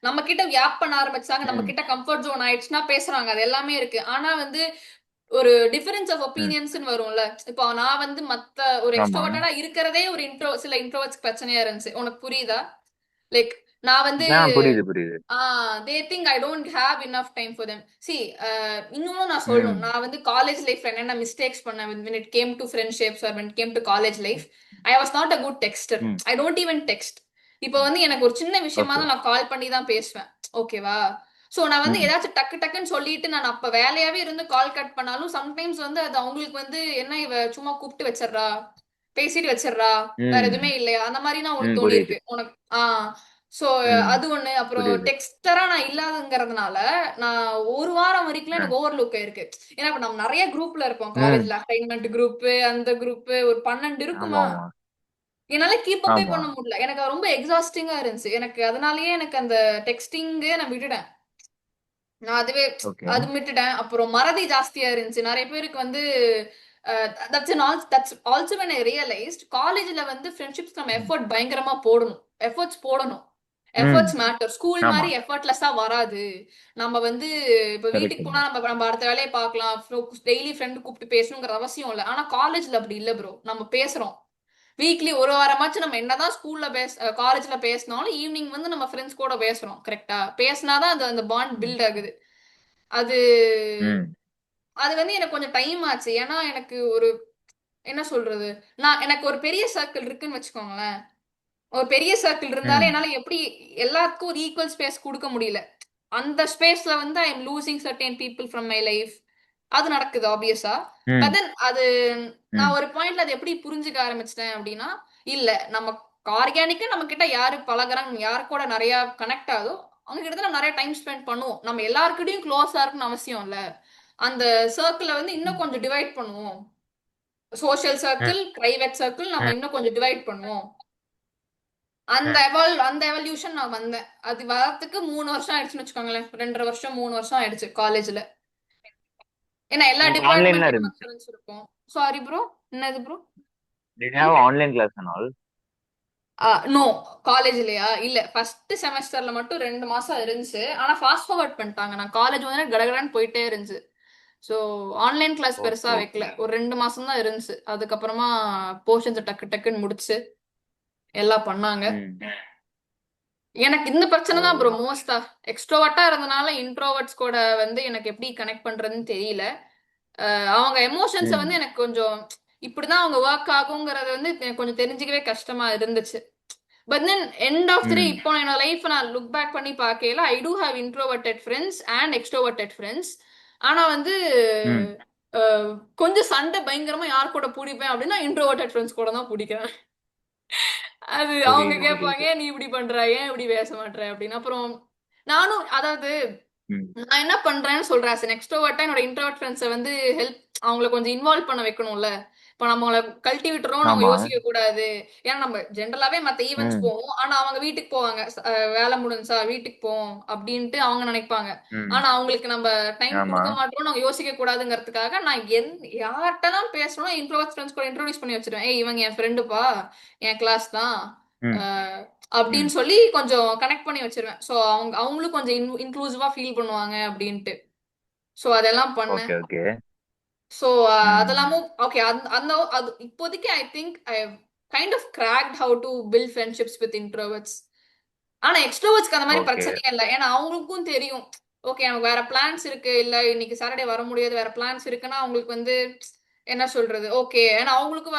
நம்ம கிட்ட வியாப் பண்ண ஆரம்பிச்சாங்க, நம்ம ம். கிட்ட கம்ஃபர்ட் ஜோன் ஆயிடுச்சுன்னா பேசுறாங்க, அது எல்லாமே இருக்கு. ஆனா வந்து ஒரு டிஃபரன்ஸ் ஆஃப் ம். ஒப்பீனியன்ஸ் வரும்ல. இப்போ நான் வந்து மத்த ஒரு ஆமா. எக்ஸ்ட்ரோவர்ட்டடா இருக்கிறதே ஒரு சில இன்ட்ரோவர்ட்ஸ் பிரச்சனையா இருந்துச்சு. உனக்கு புரியுதா? லைக் நான் வந்து புரியுது புரியுது. they think I don't have enough time for them. See, இன்னும் நான் ம் சொல்லணும், நான் வந்து காலேஜ் லைஃப்ல என்னென்ன மிஸ்டேக்ஸ் பண்ணேன் when it came to friendships or when it came to college life. I was not a good texter. ம் I don't even text. இப்போ வந்து எனக்கு ஒரு சின்ன விஷயமா ஓகே. தான் நான் கால் பண்ணி தான் பேசுவேன், ஓகேவா? சோ நான் வந்து ம் ஏதாச்சும் டக்கு டக்குன்னு சொல்லிட்டு நான் அப்ப வேலையாவே இருந்து கால் கட் பண்ணாலும் சம்டைம்ஸ் வந்து அது அவங்களுக்கு வந்து என்ன இவ சும்மா கூப்பிட்டு வச்சிடுறா, பேசிட்டு வச்சிடுறா, வேற எதுவுமே ம் இல்லையா, அந்த மாதிரி நான் உனக்கு ம் தோணி புரியுது. இருக்கு உனக்கு. சோ ம் அது ஒண்ணு. அப்புறம் புரியுது. டெக்ஸ்டரா நான் இல்லாதங்கிறதுனால நான் ஒரு வாரம் வரைக்கும் ம் எனக்கு ஓவர்லுக் ஆயிருக்கு. ஏன்னா இப்ப நம்ம நிறைய குரூப்ல இருப்போம் ம் காலேஜ்ல, அசைன்மெண்ட் குரூப், அந்த குரூப், ஒரு 12 ஆமா இருக்குமா, ஆமா என்னால கீப் அப்பே ஆமா. பண்ண முடியல. எனக்கு அது ரொம்ப எக்ஸாஸ்டிங்கா இருந்துச்சு எனக்கு. அதனாலயே எனக்கு அந்த டெக்ஸ்டிங்கே நான் விட்டுட்டேன். நான் அதுவே ஓகே. அது விட்டுட்டேன். அப்புறம் மறதி ஜாஸ்தியா இருந்துச்சு. நிறைய பேருக்கு வந்து that's also when I realized காலேஜ்ல வந்து ஃப்ரெண்ட்ஷிப்ஸ் நம்ம ம் எஃபோர்ட் பயங்கரமா போடணும். எஃபோர்ட்ஸ் போடணும். ம் எஃபோர்ட்ஸ் மேட்டர். ஸ்கூல் ஆமா. மாதிரி எஃபர்ட்லெஸ்ஸா வராது. நம்ம வந்து இப்ப வீட்டுக்கு கரெக்ட். போனா நம்ம நம்ம அடுத்த வேலையை பார்க்கலாம். டெய்லி ஃப்ரெண்ட் கூப்பிட்டு பேசணுங்கிற அவசியம் இல்ல. ஆனா காலேஜ்ல அப்படி இல்ல ப்ரோ. நம்ம பேசுறோம். வீக்லி ஒரு வாரமாச்சும் நம்ம என்னதான் ஸ்கூல்ல காலேஜ்ல பேசினாலும் ஈவினிங் வந்து நம்ம ஃப்ரெண்ட்ஸ் கூட பேசுறோம். கரெக்ட்டா? பேசினாதான் அது அந்த பாண்ட் ம் பில்ட் ஆகுது. அது ம் அது வந்து எனக்கு கொஞ்சம் டைம் ஆச்சு. ஏன்னா எனக்கு ஒரு என்ன சொல்றது? எனக்கு ஒரு பெரிய சர்க்கிள் இருக்குன்னு வச்சுக்கோங்களேன். ஒரு பெரிய சர்க்கிள் இருந்தாலே ம் என்னால எப்படி எல்லாத்துக்கும் ஒரு ஈக்குவல் ஸ்பேஸ் குடுக்க முடியல. அந்த ஸ்பேஸ்ல வந்து I am losing certain people from my life. அது நடக்குது ஆப்வியஸா. பட் ம் தென் அது நான் ம் ஒரு பாயிண்ட்ல அத எப்படி புரிஞ்சுக்க ஆரம்பிச்சுட்டேன் அப்படின்னா, இல்ல நம்ம ஆர்கானிக்கா நம்ம கிட்ட யாரு பழகுறாங்க, யாரு கூட நெறைய கனெக்ட் ஆகுதோ, அவங்க கிட்ட தான் நம்ம நெறைய டைம் ஸ்பெண்ட் பண்ணுவோம். நம்ம எல்லார்கிட்டயும் க்ளோஸா இருக்கணும்னு அவசியம் இல்ல. அந்த சர்க்கிள வந்து இன்னும் கொஞ்சம் டிவைட் பண்ணுவோம். சோசியல் ம் சர்க்கிள், பிரைவேட் சர்க்கிள் நம்ம ம் இன்னும் கொஞ்சம் டிவைட் பண்ணுவோம். ம் அந்த எவல்யூஷன் நான் வந்தேன். அது வரதுக்கு 3 வருஷம் ஆயிடுச்சுன்னு வச்சுக்கோங்களேன். 2 1/2 வருஷம், 3 வருஷம் ஆயிடுச்சு காலேஜ்ல. ஏன்னா எல்லா உங்களுக்கு ஆன்லைன்ல டிபார்ட்மெண்ட்லயும் நம்ம இருந்துச்சு. ஃப்ரெண்ட்ஸ் இருப்போம். Sorry bro. என்னது bro? Did you have online class and all? No. காலேஜ்லயா? இல்ல. ஃபர்ஸ்ட் செமஸ்டர்ல மட்டும் 2 மாசம் இருந்துச்சு. ஆனா ஃபாஸ்ட் ஃபார்வர்ட் பண்ணிட்டாங்க. நான் காலேஜ் வந்து கடகடன்னு போயிட்டே இருந்துச்சு. சோ ஆன்லைன் கிளாஸ் ஓகே பெருசா ஓகே. வைக்கல. ஒரு 2 மாசம் தான் இருந்துச்சு. அதுக்கப்புறமா போர்ஷன்ஸ் டக்கு டக்குன்னு முடிச்சு எல்லாம் பண்ணாங்க. ம் எனக்கு இந்த பிரச்சனை தான் ப்ரோ ஓ மோஸ்டா. எக்ஸ்ட்ரோவர்ட்டா இருந்தனால இன்ட்ரோவர்ட்ஸ் கூட வந்து எனக்கு எப்படி கனெக்ட் பண்றதுன்னு தெரியல. அவங்க எமோஷன்ஸ ம் வந்து எனக்கு கொஞ்சம் இப்படிதான் அவங்க ஒர்க் ஆகுங்கிறது வந்து எனக்கு கொஞ்சம் தெரிஞ்சுக்கவே கஷ்டமா இருந்துச்சு. But then end of the day hmm இப்போ என்னோட லைஃப் நான் லுக் பேக் பண்ணி பார்க்கையில I do have introverted friends and extroverted friends. ஆனா வந்து ம் அஹ், கொஞ்சம் சண்டை பயங்கரமா யார் கூட பிடிப்பேன் அப்படின்னா இன்ட்ரோவர்ட்டட் ஃப்ரெண்ட்ஸ் கூட தான் பிடிக்கிறேன். அது அவங்க புரியுது கேட்பாங்க, புரியுது. "ஏன் நீ இப்படி பண்ற? ஏன் இப்படி பேச மாட்ற?" அப்படின்னு. அப்புறம் நானும் அதாவது ம் நான் என்ன பண்றேன்னு சொல்றேன். ஆஸ் அன் எக்ஸ்ட்ரோவர்ட்டா என்னோட இன்ட்ரோவர்ட் ஃப்ரெண்ட்ஸ வந்து அவங்கள கொஞ்சம் இன்வால்வ் பண்ண வைக்கணும்ல. இப்ப நம்மள கழட்டி விட்டுறோம்னு அவங்க ஆமா. யோசிக்க கூடாது. ஏன்னா நம்ம ஜென்ரலாவே மத்த ஈவென்ட்ஸ் ம் போவோம். ஆனா அவங்க வீட்டுக்கு போவாங்க. வேலை முடிஞ்சுச்சா வீட்டுக்கு போவோம் அப்படின்ட்டு அவங்க நினைப்பாங்க. ம் ஆனா அவங்களுக்கு நம்ம டைம் ஆமா. குடுக்க மாட்டோம்னு அவங்க யோசிக்க கூடாதுங்கிறதுக்காக நான் யார்ட்டலாம் பேசணும் இன்ட்ரோவர்ட் ஃப்ரெண்ட்ஸ் கூட இன்ட்ரோடியூஸ் பண்ணி வச்சிருவேன். ஏய் இவங்க என் ஃப்ரெண்டுப்பா, என் கிளாஸ் தான். ம் அப்படின்னு ம் சொல்லி கொஞ்சம் கனெக்ட் பண்ணி வச்சிருவேன். சோ அவங்களும் கொஞ்சம் இன்க்ளூசிவா ஃபீல் பண்ணுவாங்க அப்படின்ட்டு. சோ அதெல்லாம் பண்ணேன். Okay okay. சோ ம் அதெல்லாமும் ஓகே. அந்த அது இப்போதைக்கு I think I have kind of cracked how to build friendships with introverts. ஆனா எக்ஸ்ட்ரோவர்ட்ஸ்க்கு அந்த மாதிரி ஓகே. பிரச்சனையே இல்ல. ஏன்னா அவங்களுக்கும் தெரியும். ஓகே நமக்கு வேற பிளான்ஸ் இருக்கு. இல்ல இன்னைக்கு சாட்டர்டே வர முடியாது. வேற பிளான்ஸ் இருக்குன்னா அவங்களுக்கு வந்து என்ன சொல்றது? ஓகே. ஏன்னா அவங்களுக்கு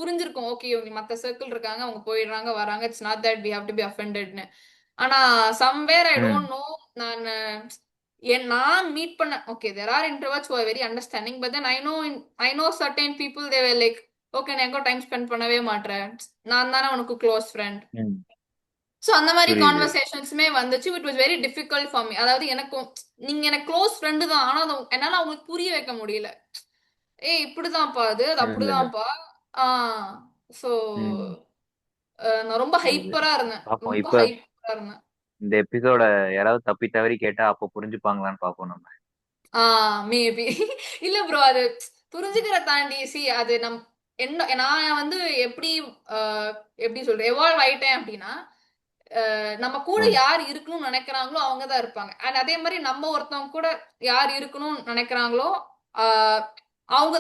புரிஞ்சிருக்கும். ஓகே இவங்க மத்த சர்க்கிள் இருக்காங்க. அவங்க போயிடுறாங்க, வராங்க. It's not that we have to be அஃபெண்டட்ன்னு. ஆனா சம்வேர் ஐ ம் டோன்ட் நோ. நானு நான் மீட் பண்ண okay there are introverts who are very understanding. But then I know certain people they were like okay நான் எங்கோ டைம் ஸ்பெண்ட் பண்ணவே மாட்றேன். நான் தானே உனக்கு க்ளோஸ் ஃப்ரெண்ட். ம் சோ அந்த மாதிரி புரியுது. கான்வர்சேஷன்ஸ்மே வந்துச்சு. It was very difficult for me. அதாவது எனக்கும் நீங்க எனக்கு க்ளோஸ் ஃப்ரெண்டு தான். ஆனா அது என்னால அவங்களுக்கு புரிய வைக்க முடியல. ஏய் இப்படிதான்ப்பா அது ம் அப்படிதான்ப்பா. ஆ சோ ம் நான் ரொம்ப புரியுது. ஹைப்பரா இருந்தேன். பாப்போம். ரொம்ப இப்ப ஹைப்பரா இருந்தேன். இந்த எபிசோட யாராவது தப்பி தவறி கேட்டா அப்ப புரிஞ்சுப்பாங்களான்னு பாப்போம் நம்ம. ஆ மேபி. இல்ல ப்ரோ அது புரிஞ்சுக்கிற தாண்டி அது என்ன நான் வந்து எப்படி அ எப்படி சொல்றது? எவால்வ் ஆயிட்டேன் அப்படின்னா, நம்ம கூட ம் யார் இருக்கணும்னு நினைக்கிறாங்களோ அவங்க தான் இருப்பாங்க. அண்ட் அதே மாரி நம்ம ஒருத்தவங்க கூட யார் இருக்கணும்னு நினைக்கிறாங்களோ, ஆ அவங்க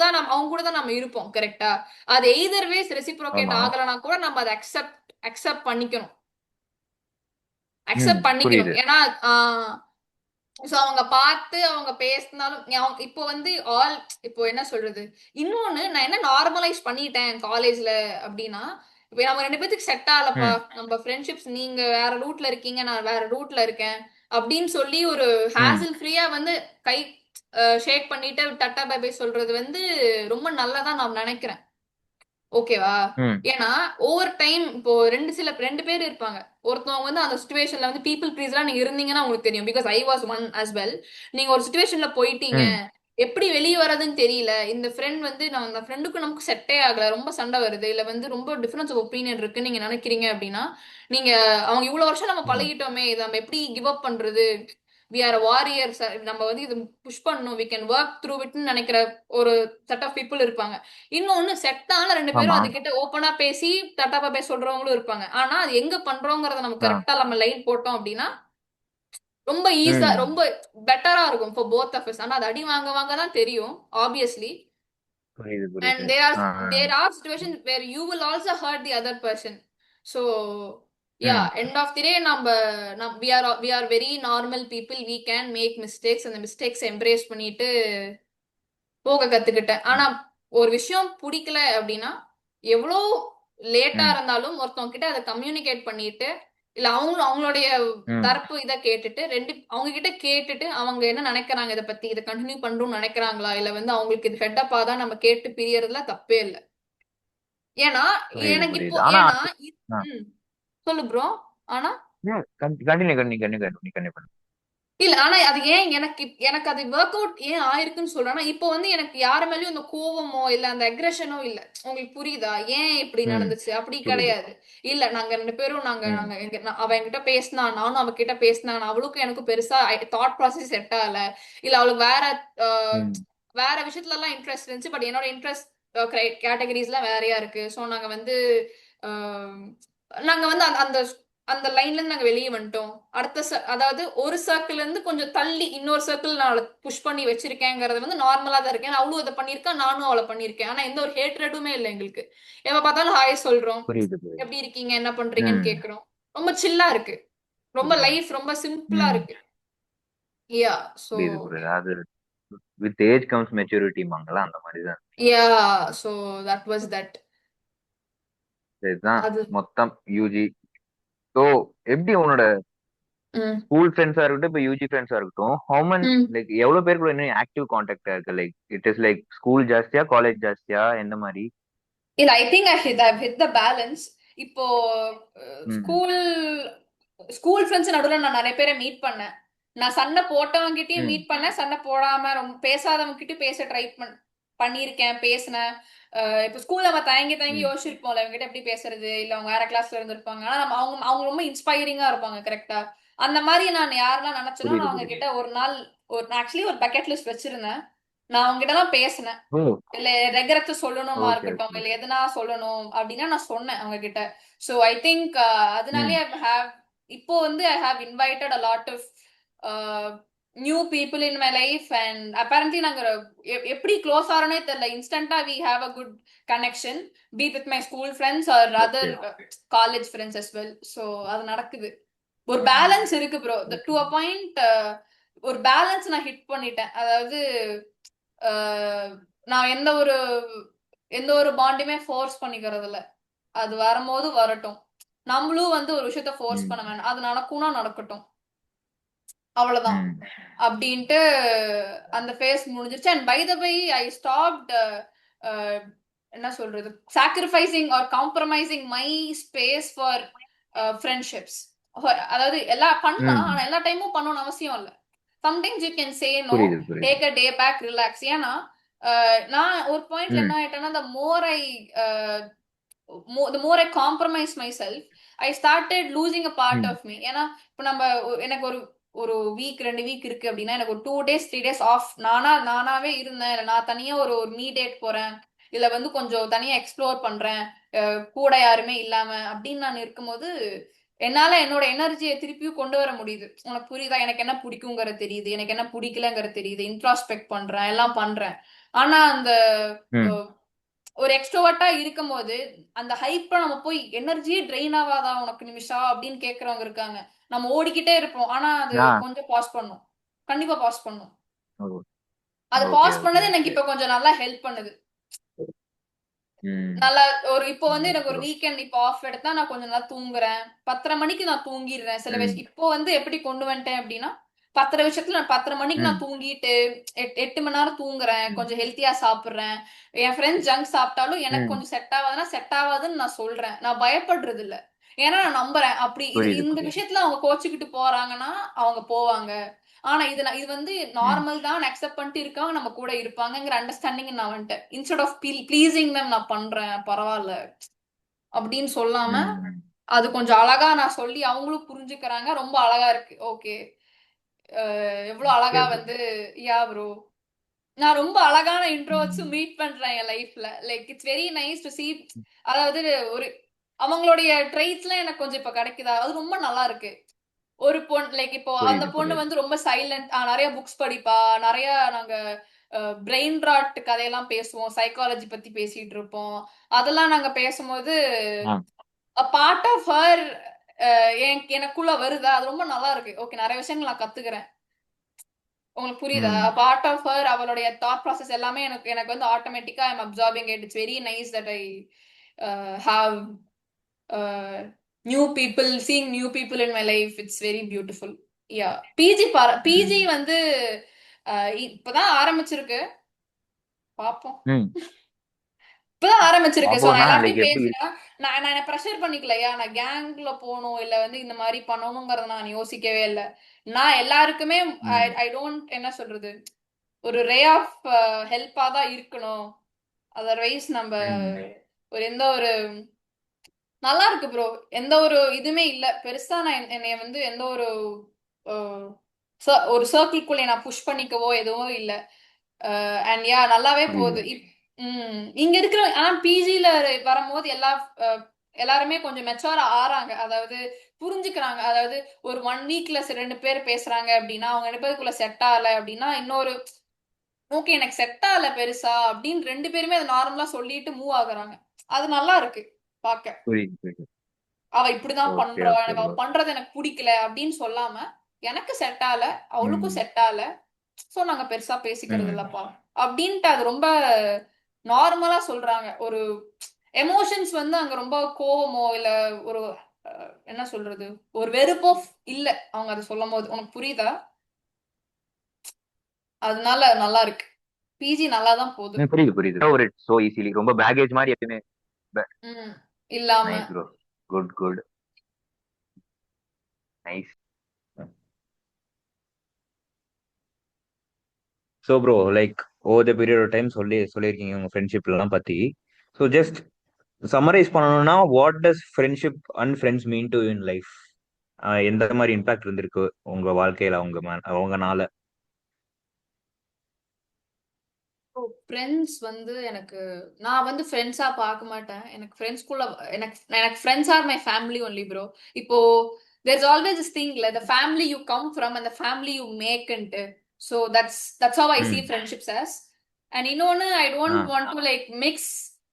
கூட தான் நம்ம இருப்போம். கரெக்ட்டா? அது எய்தர் வேஸ் ரெசிப்ரோகேட் ஆமா. ஆகலனா கூட நம்ம அத அக்செப்ட் அக்செப்ட் பண்ணிக்கணும். அக்செப்ட் பண்ணிக்கணும். புரியுது. ஏன்னா சோ அவங்க பார்த்து அவங்க பேசினாலும் இப்போ வந்து ஆல் இப்போ என்ன சொல்றது, இன்னொன்னு நான் என்ன நார்மலைஸ் பண்ணிட்டேன் காலேஜ்ல அப்படின்னா, இப்போ நம்ம ரெண்டு பேத்துக்கு செட் ஆகலப்பா, ம், நம்ம ஃப்ரெண்ட்ஷிப்ஸ், நீங்க வேற ரூட்ல இருக்கீங்க, நான் வேற ரூட்ல இருக்கேன் அப்படின்னு சொல்லி ஒரு ம், ஹேசில் ஃப்ரீயா வந்து கை ஷேக் பண்ணிட்டு டாட்டா பை பை சொல்றது வந்து ரொம்ப நல்லதா நான் நினைக்கிறேன். ஓகேவா? ம். ஏன்னா ஓவர் டைம் இப்போ ரெண்டு பேர் இருப்பாங்க. ஒருத்தவங்க வந்து அந்த சுச்சுவேஷன்ல வந்து பீப்பிள் ப்ளீஸரா நீங்க இருந்தீங்கன்னா உங்களுக்கு தெரியும். Because I was one as well. நீங்க ஒரு சுச்சுவேஷன்ல போயிட்டீங்க, ம். எப்படி வெளிய வர்றதுன்னு தெரியல. இந்த ஃப்ரெண்ட் வந்து நான் அந்த ஃப்ரெண்டுக்கும் நமக்கு செட்டே ஆகல. ரொம்ப சண்டை வருது. இல்ல வந்து ரொம்ப டிஃபரன்ஸ் ஆஃப் ஒப்பீனியன் இருக்குன்னு நீங்க நினைக்கிறீங்க அப்படின்னா, நீங்க அவங்க இவ்வளவு வருஷம் நம்ம ம். பழகிட்டோமே, இதை நம்ம எப்படி கிவ் அப் பண்றது? We are warriors. நம்ம வந்து இது புஷ் பண்ணணும். வி கேன் ஒர்க் த்ரூ இட்னு நினைக்கிற ஒரு செட் ஆஃப் பீப்புள் இருப்பாங்க. இன்னொன்னு செட்டான ரெண்டு பேரும் ஆமா. அதுகிட்ட ஓப்பனா பேசி டாடா பாய் சொல்றவங்களும் இருப்பாங்க. ஆனா அது எங்க பண்றோங்கிறத நம்ம ஆ. கரெக்டா நம்ம லைன் போட்டோம் அப்படின்னா ரொம்ப ஈஸியா, ம். ரொம்ப பெட்டரா இருக்கும் ஃபார் போத் ஆஃப் அஸ். ஆனா அது அடி வாங்க வாங்க தான் தெரியும் ஆப்வியஸ்லி. புரியுது, And புரியுது. ஆ, ஆ. there are situations where you will also hurt the other person. So yeah, ம். end of the day we are very normal people. We can make mistakes and the mistakes embrace பண்ணிட்டு போக கத்துக்கிட்டேன். ஆனா ஒரு விஷயம் பிடிக்கல அப்படின்னா எவ்வளோ லேட்டா ம். இருந்தாலும் ஒருத்தவங்க கிட்ட அதை கம்யூனிகேட் பண்ணிட்டு, இல்ல அவங்களுடைய ம். தரப்பு இதை கேட்டுட்டு அவங்க கிட்ட கேட்டுட்டு அவங்க என்ன நினைக்கிறாங்க, இதை பத்தி இதை கண்டினியூ பண்றோம்னு நினைக்கிறாங்களா, இல்ல வந்து அவங்களுக்கு இது ஹெட்டப்பா தான் நம்ம கேட்டு பிரியறதுல தப்பே இல்ல. ஏன்னா புரியுது, எனக்கு இப்போ புரியுது. ஆனா ஏன்னா அது ஆ. ம் சொல்லு ப்ரோ. ஆனா கண்டினியூ கண்டினியூ பண்ணு. இல்ல ஆனா அது ஏன் எனக்கு அது ஒர்க் அவுட் ஏன் ஆயிருக்குன்னு சொல்றேன்னா, இப்போ வந்து எனக்கு யாரு மேலயும் அந்த கோவமோ இல்ல அந்த அக்ரெஷனோ இல்ல. உங்களுக்கு புரியுதா ஏன் இப்படி ம். நடந்துச்சு? அப்படி புரியுது. கிடையாது. இல்ல நாங்க ரெண்டு பேரும் நாங்க ம். நாங்க அவ என்கிட்ட பேசினா, நானும் அவகிட்ட பேசினேன், அவளுக்கும் எனக்கும் பெருசா தாட் ப்ராசஸ் செட் ஆகல. இல்ல அவளுக்கு அஹ், ம். வேற விஷயத்துல எல்லாம் இன்ட்ரெஸ்ட் இருந்துச்சு. பட் என்னோட இன்ட்ரெஸ்ட் கேட்டகரிஸ்லாம் வேறையா இருக்கு. சோ நாங்க வந்து அஹ், நாங்க வந்து அந்த அந்த அந்த லைன்ல இருந்து நாங்க வெளியே வந்துட்டோம். அதாவது ஒரு சர்க்கிள் இருந்து கொஞ்சம் தள்ளி இன்னொரு சர்க்கிள் நான் அவளை புஷ் பண்ணி வச்சிருக்கேங்கிறது வந்து நார்மலா தான் இருக்கேன். அவளும் அதை பண்ணிருக்கா, நானும் அவளை பண்ணிருக்கேன். ஆனா எந்த ஒரு ஹேட்ரடுமே இல்லை எங்களுக்கு. எப்ப பார்த்தாலும் ஹாய் சொல்றோம், புரியுது, புரியுது. எப்படி இருக்கீங்க, என்ன பண்றீங்கன்னு ம். கேக்குறோம். ரொம்ப சில்லா இருக்கு. ரொம்ப புரியுது. லைஃப் ரொம்ப சிம்பிளா ம். இருக்கு. யா சோ புரியுது, புரியுது. அது வித் ஏஜ் கம்ஸ் மெச்சூரிட்டிம்பாங்கல்ல, அந்த மாரி தான். Yeah so that was that. இதுதான் அது மொத்தம் யுஜி. ஸோ எப்படி உன்னோட ம் ஸ்கூல் ஃப்ரெண்ட்ஸா இருக்கட்டும், இப்ப யூஜி ஃப்ரெண்ட்ஸா இருக்கட்டும், ஹவு மன் ம் லைக் எவ்வளவு பேர் கூட இன்னும் ஆக்டிவ் கான்டாக்டா இருக்கு? Like it is like school ஜாஸ்தியா, காலேஜ் ஜாஸ்தியா, எந்த மாதிரி? இல்ல I think I've hit the balance. இப்போ ம். ஸ்கூல் ஸ்கூல் ஃப்ரெண்ட்ஸ் நடுவுல நான் நிறைய பேரை மீட் பண்ணேன். நான் சண்டை போட்டவங்கிட்டயும் ம். மீட் பண்ணேன், சண்டை போடாம ரொம்ப பேசாதவங்ககிட்டயும் பேச பண்ணியிருக்கேன், பேசினேன். இப்போ ஸ்கூல்ல நம்ம தயங்கி தயங்கி ம். யோசிச்சிருப்போம்ல, இவங்ககிட்ட எப்படி பேசுறது, இல்ல அவங்க வேற கிளாஸ்ல இருந்திருப்பாங்க. ஆனா அவங்க அவங்க ரொம்ப இன்ஸ்பைரிங்கா இருப்பாங்க கரெக்டா. அந்த மாதிரி நான் யாரெல்லாம் நினைச்சேனோ புரியுது, நான் அவங்க புரியுது. கிட்ட ஒரு நாள் ஆக்சுவலி ஒரு பக்கெட் லிஸ்ட் வச்சிருந்தேன். நான் அவங்க கிட்ட தான் பேசினேன். ஓ. இல்ல ரெகரத்தை சொல்லணுமா ஓகே, இருக்கட்டும், ஓகே. இல்ல எதுனா சொல்லணும் அப்படின்னா நான் சொன்னேன் அவங்க கிட்ட. சோ ஐ திங்க் ம். அதனாலே இப்போ வந்து I have invited a lot of new people in my life. And apparently நாங்க எப்படி க்ளோஸ் ஆறோனே தெரியல, இன்ஸ்டன்டா we have a good connection, be with my school friends or okay, other college friends as well. So அது நடக்குது. ஒரு balance இருக்கு bro. Okay. To a point ஒரு பேலன்ஸ் நான் ஹிட் பண்ணிட்டேன். அதாவது நான் எந்த ஒரு பாண்டுமே ஃபோர்ஸ் பண்ணிக்கிறது இல்ல. அது வரும்போது வரட்டும். நம்மளும் வந்து ஒரு விஷயத்த ஃபோர்ஸ் ம். பண்ண வேணாம். அது நடக்கும்னா நடக்கட்டும். அவ்வளவுதான். ம். அப்படின்ட்டு அந்த ஃபேஸ் முடிஞ்சிருச்சு. And by the way I stopped என்ன சொல்றது, sacrificing or compromising my space for friendships. அதாவது எல்லாம் பண்ணலாம், ம். ஆனா எல்லா டைமும் பண்ணணும்னு அவசியம் இல்ல. Sometimes you can say no, புரியுது, புரியுது. Take a day back, relax. ஏன்னா நான் ஒரு பாயிண்ட்ல ம். என்ன ஆயிட்டேன்னா, the more I compromise myself, I started losing a part ம். of me. ஏன்னா இப்ப எனக்கு ஒரு ஒரு வீக் 2 வீக் இருக்கு அப்படின்னா, எனக்கு ஒரு 2 days 3 days ஆஃப் நானாவே இருந்தேன். இல்ல நான் தனியா ஒரு ஒரு மீ டேட் போறேன், இல்ல வந்து கொஞ்சம் தனியா எக்ஸ்ப்ளோர் பண்றேன், கூட யாருமே இல்லாம அப்படின்னு நான் இருக்கும்போது என்னால என்னோட எனர்ஜியை திருப்பியும் கொண்டு வர முடியுது. உனக்கு புரியுதா, எனக்கு என்ன பிடிக்குங்கிறது தெரியுது, எனக்கு என்ன பிடிக்கலங்கிறது தெரியுது, இன்ட்ராஸ்பெக்ட் பண்றேன், எல்லாம் பண்றேன். ஆனா அந்த ம். ஒரு எக்ஸ்ட்ரோவர்ட்டா இருக்கும்போது அந்த ஹைப்ப நம்ம போய் எனர்ஜியே ட்ரெயின் ஆகாதா உனக்கு நிமிஷா அப்படின்னு கேக்குறவங்க இருக்காங்க. நம்ம ஓடிக்கிட்டே இருப்போம். ஆனா அது ஆ கொஞ்சம் பாஸ் பண்ணும். கண்டிப்பா பாஸ் பண்ணும். அது ஓகே பாஸ் ஓகே பண்ணது எனக்கு ஓகே. இப்ப கொஞ்சம் நல்லா ஹெல்ப் பண்ணுது. ம் நல்லா ஒரு இப்போ வந்து நைஸ் எனக்கு ஒரு ப்ரோ. வீக்கெண்ட் இப்போ ஆஃப் எடுத்தா நான் கொஞ்சம் நல்லா தூங்குறேன். 10:30 மணிக்கு நான் தூங்கிடுறேன். சில ம் விஷயம் இப்போ வந்து எப்படி கொண்டு வந்துட்டேன் அப்படின்னா 10:30 விஷயத்துல நான் 10:30 மணிக்கு நான் ம் தூங்கிட்டு 8 மணி நேரம் தூங்குறேன். ம் கொஞ்சம் ஹெல்த்தியா சாப்பிடுறேன். என் ஃப்ரெண்ட்ஸ் ஜங்க் சாப்பிட்டாலும் எனக்கு ம். கொஞ்சம் செட் ஆகாதுன்னா செட் ஆகாதுன்னு நான் சொல்றேன். நான் பயப்படுறது இல்ல. ஏன்னா நான் நம்புறேன். அப்படி இது புரியுது இந்த புரியுது. விஷயத்துல அவங்க கோச்சுக்கிட்டு போறாங்கன்னா அவங்க போவாங்க. ஆனா இது வந்து ம் நார்மல் தான் அக்செப்ட் பண்ணிட்டு இருக்காங்க நம்ம கூட இருப்பாங்கங்கிற அண்டர்ஸ்டாண்டிங் நான் வந்துட்டேன். இன்ஸ்டெட் ஆஃப் ப்ளீசிங் them நான் பண்றேன் பரவாயில்ல அப்படின்னு சொல்லாம ம் அது கொஞ்சம் அழகா நான் சொல்லி அவங்களும் புரிஞ்சுக்கிறாங்க. ரொம்ப அழகா இருக்கு. ஓகே. எவ்வளவு ஓகே அழகா ப்ரோ. வந்து யா ப்ரோ நான் ரொம்ப அழகான ம் இன்ட்ரோவர்ட்ஸும் மீட் பண்றேன் என் லைஃப்ல. Like it's very nice to see. அதாவது ஒரு அவங்களுடைய ட்ரெய்ட்ஸ்லாம் எனக்கு கொஞ்சம் இப்ப கிடைக்குதா அது ரொம்ப நல்லா இருக்கு. ஒரு பொண்ணு லைக் இப்போ அந்த புரியுது பொண்ணு புரியுது. வந்து ரொம்ப சைலண்ட் நிறைய புக்ஸ் படிப்பா. நிறைய நாங்க பிரெயின் ராட் கதையெல்லாம் பேசுவோம். சைக்காலஜி பத்தி பேசிட்டு இருப்போம். அதெல்லாம் நாங்க பேசும்போது ஆ பார்ட் ஆஃப் ஹர் எனக்குள்ள வருதா அது ரொம்ப நல்லா இருக்கு. ஓகே நிறைய விஷயங்கள் நான் கத்துக்கிறேன். உங்களுக்கு புரியுதா? ம் பார்ட் ஆஃப் ஹர் அவளுடைய தாட் ப்ராசஸ் எல்லாமே எனக்கு எனக்கு வந்து ஆட்டோமேட்டிக்கா I am absorbing it. It's very nice that I have new people seeing new people in my life. It's very beautiful. Yeah PG ம் வந்து இப்பதான் ஆரம்பிச்சிருக்கு. பாப்போம். ம். இப்பதான் ஆரம்பிச்சிருக்கு. சோ நான் பாப்போம்னா லைக் எல்லார்ட்டையும் எப்படி? பேசுறேன். நான் நான் என்ன ப்ரெஷர் பண்ணிக்கலையா நான் கேங்ல போகணும் இல்ல வந்து இந்த மாதிரி பண்ணணுங்கிறத நான் யோசிக்கவே இல்லை. நான் எல்லாருக்குமே ம் ஐ டோன்ட் என்ன சொல்றது ஒரு ரே ஆஃப் ஹெல்ப்பா தான் இருக்கணும். அதர்வைஸ் நம்ம ம் ஒரு எந்த ஒரு நல்லா இருக்கு ப்ரோ. எந்த ஒரு இதுவுமே இல்ல. பெருசா நான் என்னைய வந்து எந்த ஒரு அஹ், ஒரு சர்க்கிள்குள்ள நான் புஷ் பண்ணிக்கவோ எதுவும் இல்ல. அண்ட் யா நல்லாவே புரியுது. போகுது. இங்க இருக்கிற ஆனா பிஜில வரும்போது எல்லாருமே கொஞ்சம் மெச்சூரா ஆறாங்க. அதாவது புரிஞ்சுக்கிறாங்க. அதாவது ஒரு 1 வீக்ல 2 பேர் பேசுறாங்க அப்படின்னா அவங்க 2 பேருக்குள்ள செட் ஆகல அப்படின்னா இன்னொரு ஓகே எனக்கு செட் ஆகல பெருசா அப்படின்னு 2 பேருமே அதை நார்மலா சொல்லிட்டு மூவ் ஆகுறாங்க. அது நல்லா இருக்கு பாக்க. புரியுது புரியுது. அவ இப்படிதான் ஓகே பண்றா ஓகே எனக்கு அவ ப்ரோ. பண்றது எனக்கு பிடிக்கல அப்படின்னு சொல்லாம எனக்கு செட் ஆகல அவளுக்கும் ம் செட் ஆகல சோ நாங்க பெருசா பேசிக்கிறது ம் இல்லப்பா அப்படின்ட்டு அது ரொம்ப நார்மலா சொல்றாங்க. ஒரு எமோஷன்ஸ் வந்து அங்க ரொம்ப கோவமோ இல்ல ஒரு என்ன சொல்றது ஒரு வெறுப்போ இல்ல. அவங்க அதை சொல்லும் போது உனக்கு புரியுதா? அதனால நல்லா இருக்கு. பிஜி நல்லா தான் போகுது. புரியுது புரியுது. ஒரு சோ ஈஸிலி ரொம்ப பேக்கேஜ் மாதிரி எப்பயுமே. ம். இல்லாம. Nice bro. Good good. Nice. So bro like over the period of time சொல்லியிருக்கீங்க உங்கள் ஃப்ரெண்ட்ஷிப்லாம் பற்றி. ஸோ ஜஸ்ட் சம்மரைஸ் பண்ணணும்னா what does friendship and friends mean to in life? எந்த மாதிரி இம்பாக்ட் இருந்திருக்கு உங்கள் வாழ்க்கையில் அவங்கனால? ஃப்ரெண்ட்ஸ் வந்து எனக்கு நான் வந்து ஃப்ரெண்ட்ஸா பார்க்க மாட்டேன். எனக்கு ஃப்ரெண்ட்ஸ்குள்ள எனக்கு எனக்கு friends R my family only bro. இப்போ there's always this thing like the family you come from and the family you make into. So that's how I see ம் friendships as. And இன்னொன்னு I ah don't want to like mix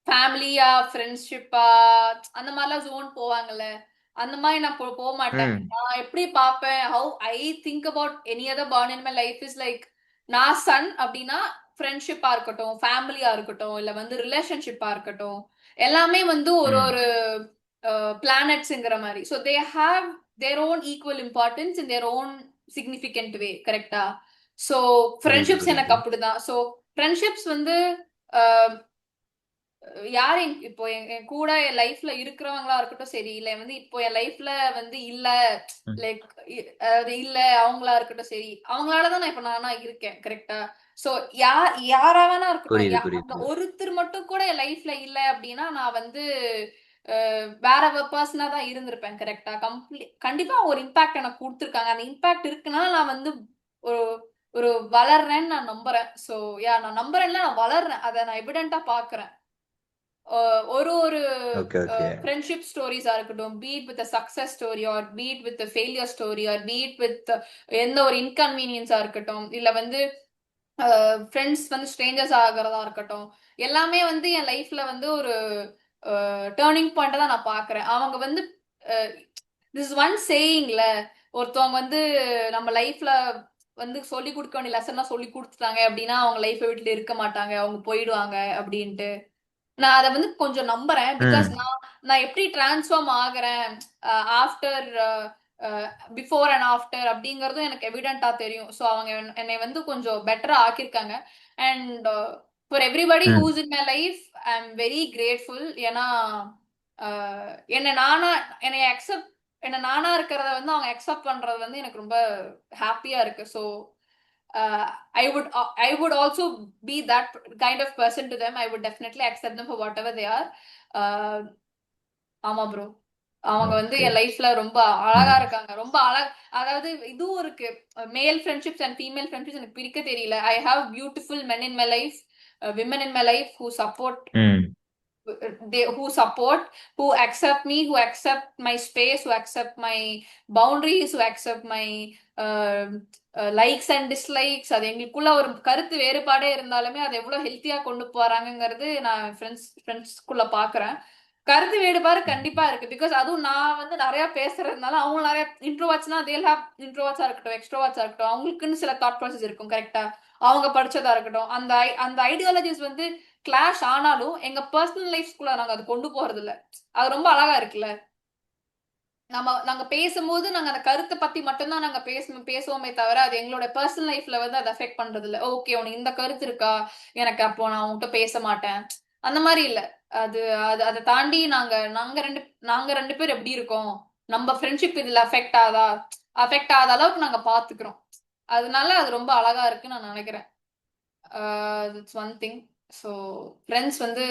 ஃபேமிலியா ஃப்ரெண்ட்ஷிப்பா அந்த மாதிரிலாம் zone போவாங்கல்ல. அந்த மாதிரி நான் போக மாட்டேன். ம் நான் எப்படி பார்ப்பேன் how I think about any other born in my life is like நான் சன் அப்படின்னா ஃப்ரெண்ட்ஷிப்பா இருக்கட்டும் ஃபேமிலியா இருக்கட்டும் இல்ல வந்து ரிலேஷன்ஷிப்பா இருக்கட்டும் எல்லாமே வந்து ஒரு ம் ஒரு பிளானட்ஸ்ங்கிற மாதிரி. So they have their own equal importance in their own significant way. கரெக்டா? ஸோ புரியுது ஃப்ரெண்ட்ஷிப்ஸ் எனக்கு புரியுது. அப்படிதான். ஸோ ஃப்ரெண்ட்ஷிப்ஸ் வந்து யார் இப்போ என் கூட என் லைஃப்ல இருக்கிறவங்களா இருக்கட்டும் சரி இல்ல வந்து இப்போ என் லைஃப்ல வந்து இல்ல ம் லைக் அது இல்ல அவங்களா இருக்கட்டும் சரி அவங்களாலதான் நான் இப்ப நானா இருக்கேன். கரெக்டா? சோ யாரா வேணா இருக்கட்டும் புரியுது அந்த புரியுது. ஒருத்தர் மட்டும் கூட என் லைஃப்ல இல்ல அப்படின்னா நான் வந்து வேற பர்சனா தான் இருந்திருப்பேன். கரெக்டா? கண்டிப்பா ஒரு இம்பாக்ட் எனக்கு கொடுத்துருக்காங்க. அந்த இம்பாக்ட் இருக்குன்னா நான் வந்து ஒரு ஒரு வளர்றேன்னு நான் நம்புறேன். சோ நான் நம்புறேன்ல நான் வளர்றேன். அதை நான் எவிடென்ட்டா பாக்குறேன். ஒரு ஒரு ஓகே ஓகே. ஃப்ரெண்ட்ஷிப் ஸ்டோரிஸா இருக்கட்டும் be it with success story or be it with failure story or be it with எந்த ஒரு இன்கன்வீனியன்ஸா இருக்கட்டும் இல்ல வந்து ஃப்ரெண்ட்ஸ் வந்து ஸ்ட்ரேஞ்சர்ஸ் ஆகிறதா இருக்கட்டும், எல்லாமே வந்து என் லைஃப்ல வந்து ஒரு டேர்னிங் பாயிண்ட் தான் நான் பாக்குறேன். அவங்க வந்து திஸ் ஒன் சேயிங்ல ஒருத்தவங்க வந்து நம்ம லைஃப்ல வந்து சொல்லி கொடுக்க வேண்டிய லெசன் சொல்லி கொடுத்துட்டாங்க அப்படின்னா அவங்க லைஃப் வீட்டுல இருக்க மாட்டாங்க, அவங்க போயிடுவாங்க அப்படின்ட்டு நான் அதை வந்து கொஞ்சம் நம்புறேன். பிகாஸ் ம் நான் எப்படி டிரான்ஸ்ஃபார்ம் ஆகுறேன் ஆஃப்டர் பிஃபோர் அண்ட் ஆஃப்டர் அப்படிங்கறதும் எனக்கு எவிடென்ட்டா தெரியும். ஸோ அவங்க என்னை வந்து கொஞ்சம் பெட்டரா ஆக்கியிருக்காங்க. And for everybody hmm who's in my life I am very grateful. ஏன்னா என்னை நானா என்னை அக்செப்ட் என்ன நானா இருக்கிறத வந்து அவங்க அக்செப்ட் பண்றது வந்து எனக்கு ரொம்ப ஹாப்பியா இருக்கு. So I would also be that kind of person to them. I would definitely accept them for whatever they are. Uh, ஆமா ப்ரோ. அவங்க வந்து ஓகே என் லைஃப்ல ரொம்ப அழகா ம் இருக்காங்க. ரொம்ப அதாவது இதுவும் இருக்கு. மேல் ஃப்ரெண்ட்ஷிப்ஸ் அண்ட் ஃபீமேல் ஃப்ரெண்ட்ஷிப்ஸ் எனக்கு பிரிக்க தெரியல. I have beautiful men in my life, women in my life who support ம் who support, who accept me, who accept my space, who accept my boundaries, who accept my likes and dislikes. அது எங்களுக்குள்ள ஒரு கருத்து வேறுபாடே இருந்தாலுமே அதை எவ்வளவு ஹெல்த்தியா கொண்டு போறாங்கிறது நான் ஃப்ரெண்ட்ஸ்குள்ள பாக்குறேன். கருத்து வேறுபாடு கண்டிப்பா இருக்கு. பிகாஸ் அதுவும் நான் வந்து நிறைய பேசுறதுனால அவங்க நிறைய இன்ட்ரோவர்ட்ஸ்னா தேல் ஹேவ் இன்ட்ரோவர்ட்ஸா இருக்கட்டும், எக்ஸ்ட்ரோவர்ட்ஸா இருக்கட்டும், அவங்களுக்குன்னு சில தாட் ப்ராசஸ் இருக்கும். கரெக்டா அவங்க படிச்சதா இருக்கட்டும், அந்த ஐடியாலஜிஸ் வந்து கிளாஷ் ஆனாலும் எங்க பர்சனல் லைஃப்குள்ள நாங்க அது கொண்டு போறது இல்ல. அது ரொம்ப அழகா இருக்குல்ல. நாங்க பேசும்போது நாங்க அந்த கருத்தை பத்தி மட்டும்தான் நாங்க பேசுவோமே தவிர அது எங்களோட பர்சனல் லைஃப்ல வந்து அதை அஃபெக்ட் பண்றது இல்ல. ஓகே உனக்கு இந்த கருத்து இருக்கா, எனக்கு அப்போ நான் உன்கிட்ட பேச மாட்டேன் அந்த மாதிரி இல்ல. அது அது அதை தாண்டி நாங்க ரெண்டு பேர் எப்படி இருக்கோம், நம்ம ஃப்ரெண்ட்ஷிப் இதுல அஃபெக்ட் ஆகாத அளவுக்கு நாங்க பாத்துக்கிறோம். அதனால அது ரொம்ப அழகா இருக்குன்னு நான் நினைக்கிறேன். It's one thing. So friends வந்து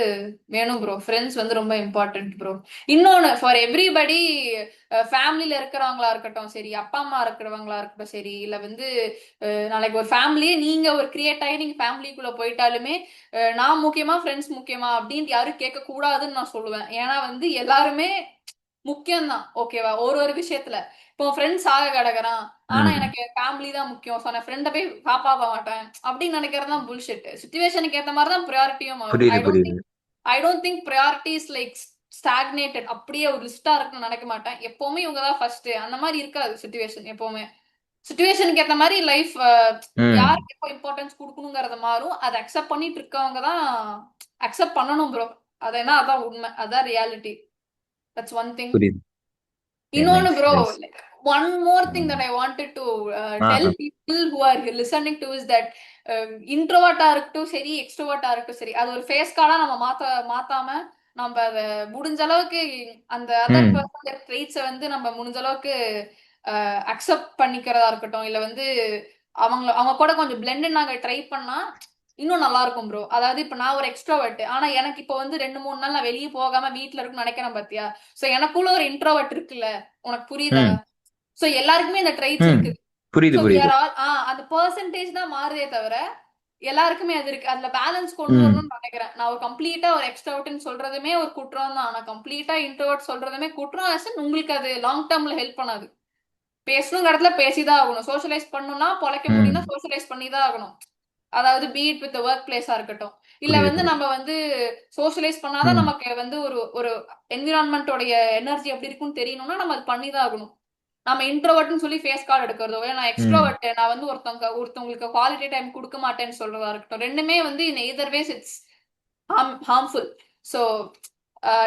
வேணும் ப்ரோ. ஃப்ரெண்ட்ஸ் வந்து ரொம்ப இம்பார்ட்டன்ட் ப்ரோ. இன்னொன்னு ஃபார் எவ்ரிபடி, ஃபேமிலியில இருக்கிறவங்களா இருக்கட்டும் சரி, அப்பா அம்மா இருக்கிறவங்களா இருக்கட்டும் சரி, இல்ல வந்து நாளைக்கு ஒரு ஃபேமிலியே நீங்க ஒரு கிரியேட் ஆகி நீங்க ஃபேமிலிக்குள்ள போயிட்டாலுமே நான் முக்கியமா ஃப்ரெண்ட்ஸ் முக்கியமா அப்படின்ட்டு யாரும் கேட்க கூடாதுன்னு நான் சொல்லுவேன். ஏன்னா வந்து எல்லாருமே முக்கியம்தான். ஓகேவா? ஒரு விஷயத்துல இப்போ ஃப்ரெண்ட்ஸ் ஆக கிடக்குறான், ஆனா ம் எனக்கு ஃபேமிலி தான் முக்கியம், ஸோ நான் ஃப்ரெண்டை போய் காப்பாற்ற மாட்டேன் அப்படின்னு நினைக்கிறது தான் புல்ஷிட். சுச்சுவேஷனுக்கு ஏற்ற மாதிரி தான் ப்ரையாரிட்டியும் மாறும். புரியுது புரியுது I don't think priorities like stagnated அப்படியே ஒரு லிஸ்டா இருக்குன்னு நினைக்க மாட்டேன். எப்பவுமே இவங்க தான் ஃபர்ஸ்ட் அந்த மாதிரி இருக்காது சுச்சுவேஷன். எப்பவுமே சுச்சுவேஷனுக்கு ஏற்ற மாதிரி லைஃப் ம் யாருக்கு எப்போ இம்பார்ட்டன்ஸ் கொடுக்கணுங்கிறத மாறும். அதை அக்செப்ட் பண்ணிட்டு இருக்கவங்க தான் அக்செப்ட் பண்ணணும் ப்ரோ. அதான் உண்மை, அதான் ரியாலிட்டி. That's one thing. புரியுது இன்னொன்னு nice bro, nice one more thing that I wanted to tell people who are listening to is that இன்ட்ரோவர்ட்டா இருக்கட்டும் சரி, எக்ஸ்ட்ரோவர்ட்டா இருக்கட்டும் சரி, அது ஒரு ஃபேஸ் கார்டா நம்ம மாத்தாம நம்ம அதை முடிஞ்ச அளவுக்கு அந்த அதர் ம் பர்சனல் ட்ரெய்ட்ஸை வந்து நம்ம முடிஞ்ச அளவுக்கு அக்செப்ட் பண்ணிக்கிறதா இருக்கட்டும், இல்ல வந்து அவங்க கூட கொஞ்சம் பிளெண்ட் நாங்க ட்ரை பண்ணா இன்னும் நல்லா இருக்கும் ப்ரோ. அதாவது இப்ப நான் ஒரு எக்ஸ்ட்ரோவர்ட், ஆனா எனக்கு இப்ப வந்து 2-3 நாள் நான் வெளியே போகாம வீட்டுல இருக்குன்னு நினைக்கிறேன் பாத்தியா. சோ எனக்குள்ள ஒரு இன்ட்ரோவர்ட் இருக்குல்ல, உனக்கு புரியுதா? ம் சோ எல்லாருக்குமே இந்த ட்ரைட்ஸ் ம் இருக்குது. புரியுது சோ we புரியுது are all அந்த பெர்சன்டேஜ் தான் மாறுதே தவிர எல்லாருக்குமே அது இருக்கு. அதுல பேலன்ஸ் கொண்டு ம் வரணும்னு நினைக்கிறேன். நான் ஒரு கம்ப்ளீட்டா ஒரு எக்ஸ்ட்ரோவர்ட்னு சொல்றதுமே ஒரு குற்றம் தான். ஆனா கம்ப்ளீட்டா இன்ட்ரோவர்ட் சொல்றதுமே குற்றம். உங்களுக்கு அது லாங் டேர்ம்ல ஹெல்ப் பண்ணாது. பேசணுங்கிற இடத்துல பேசிதான் ஆகணும். சோஷியலைஸ் பண்ணணும்னா பொழைக்க முடியும்னா ம் சோஷியலைஸ் பண்ணிதான் ஆகணும். அதாவது பீட் வித் ஒர்க் பிளேஸா இருக்கட்டும், இல்ல புரியுது வந்து புரியுது நம்ம வந்து சோஷியலைஸ் பண்ணாதான் ம் நமக்கு வந்து ஒரு ஒரு என்விரான்மெண்டோடைய எனர்ஜி எப்படி இருக்குன்னு தெரியணும்னா நம்ம அது பண்ணிதான் ஆகணும். நம்ம இன்ட்ரோவர்ட்னு சொல்லி ஃபேஸ் கார்டு எடுக்கிறதோ, நான் ம் எக்ஸ்ட்ரோவர்ட் நான் வந்து ஒருத்தவங்களுக்கு குவாலிட்டி டைம் கொடுக்க மாட்டேன்னு சொல்றதா இருக்கட்டும், ரெண்டுமே வந்து in either ways it's harmful. So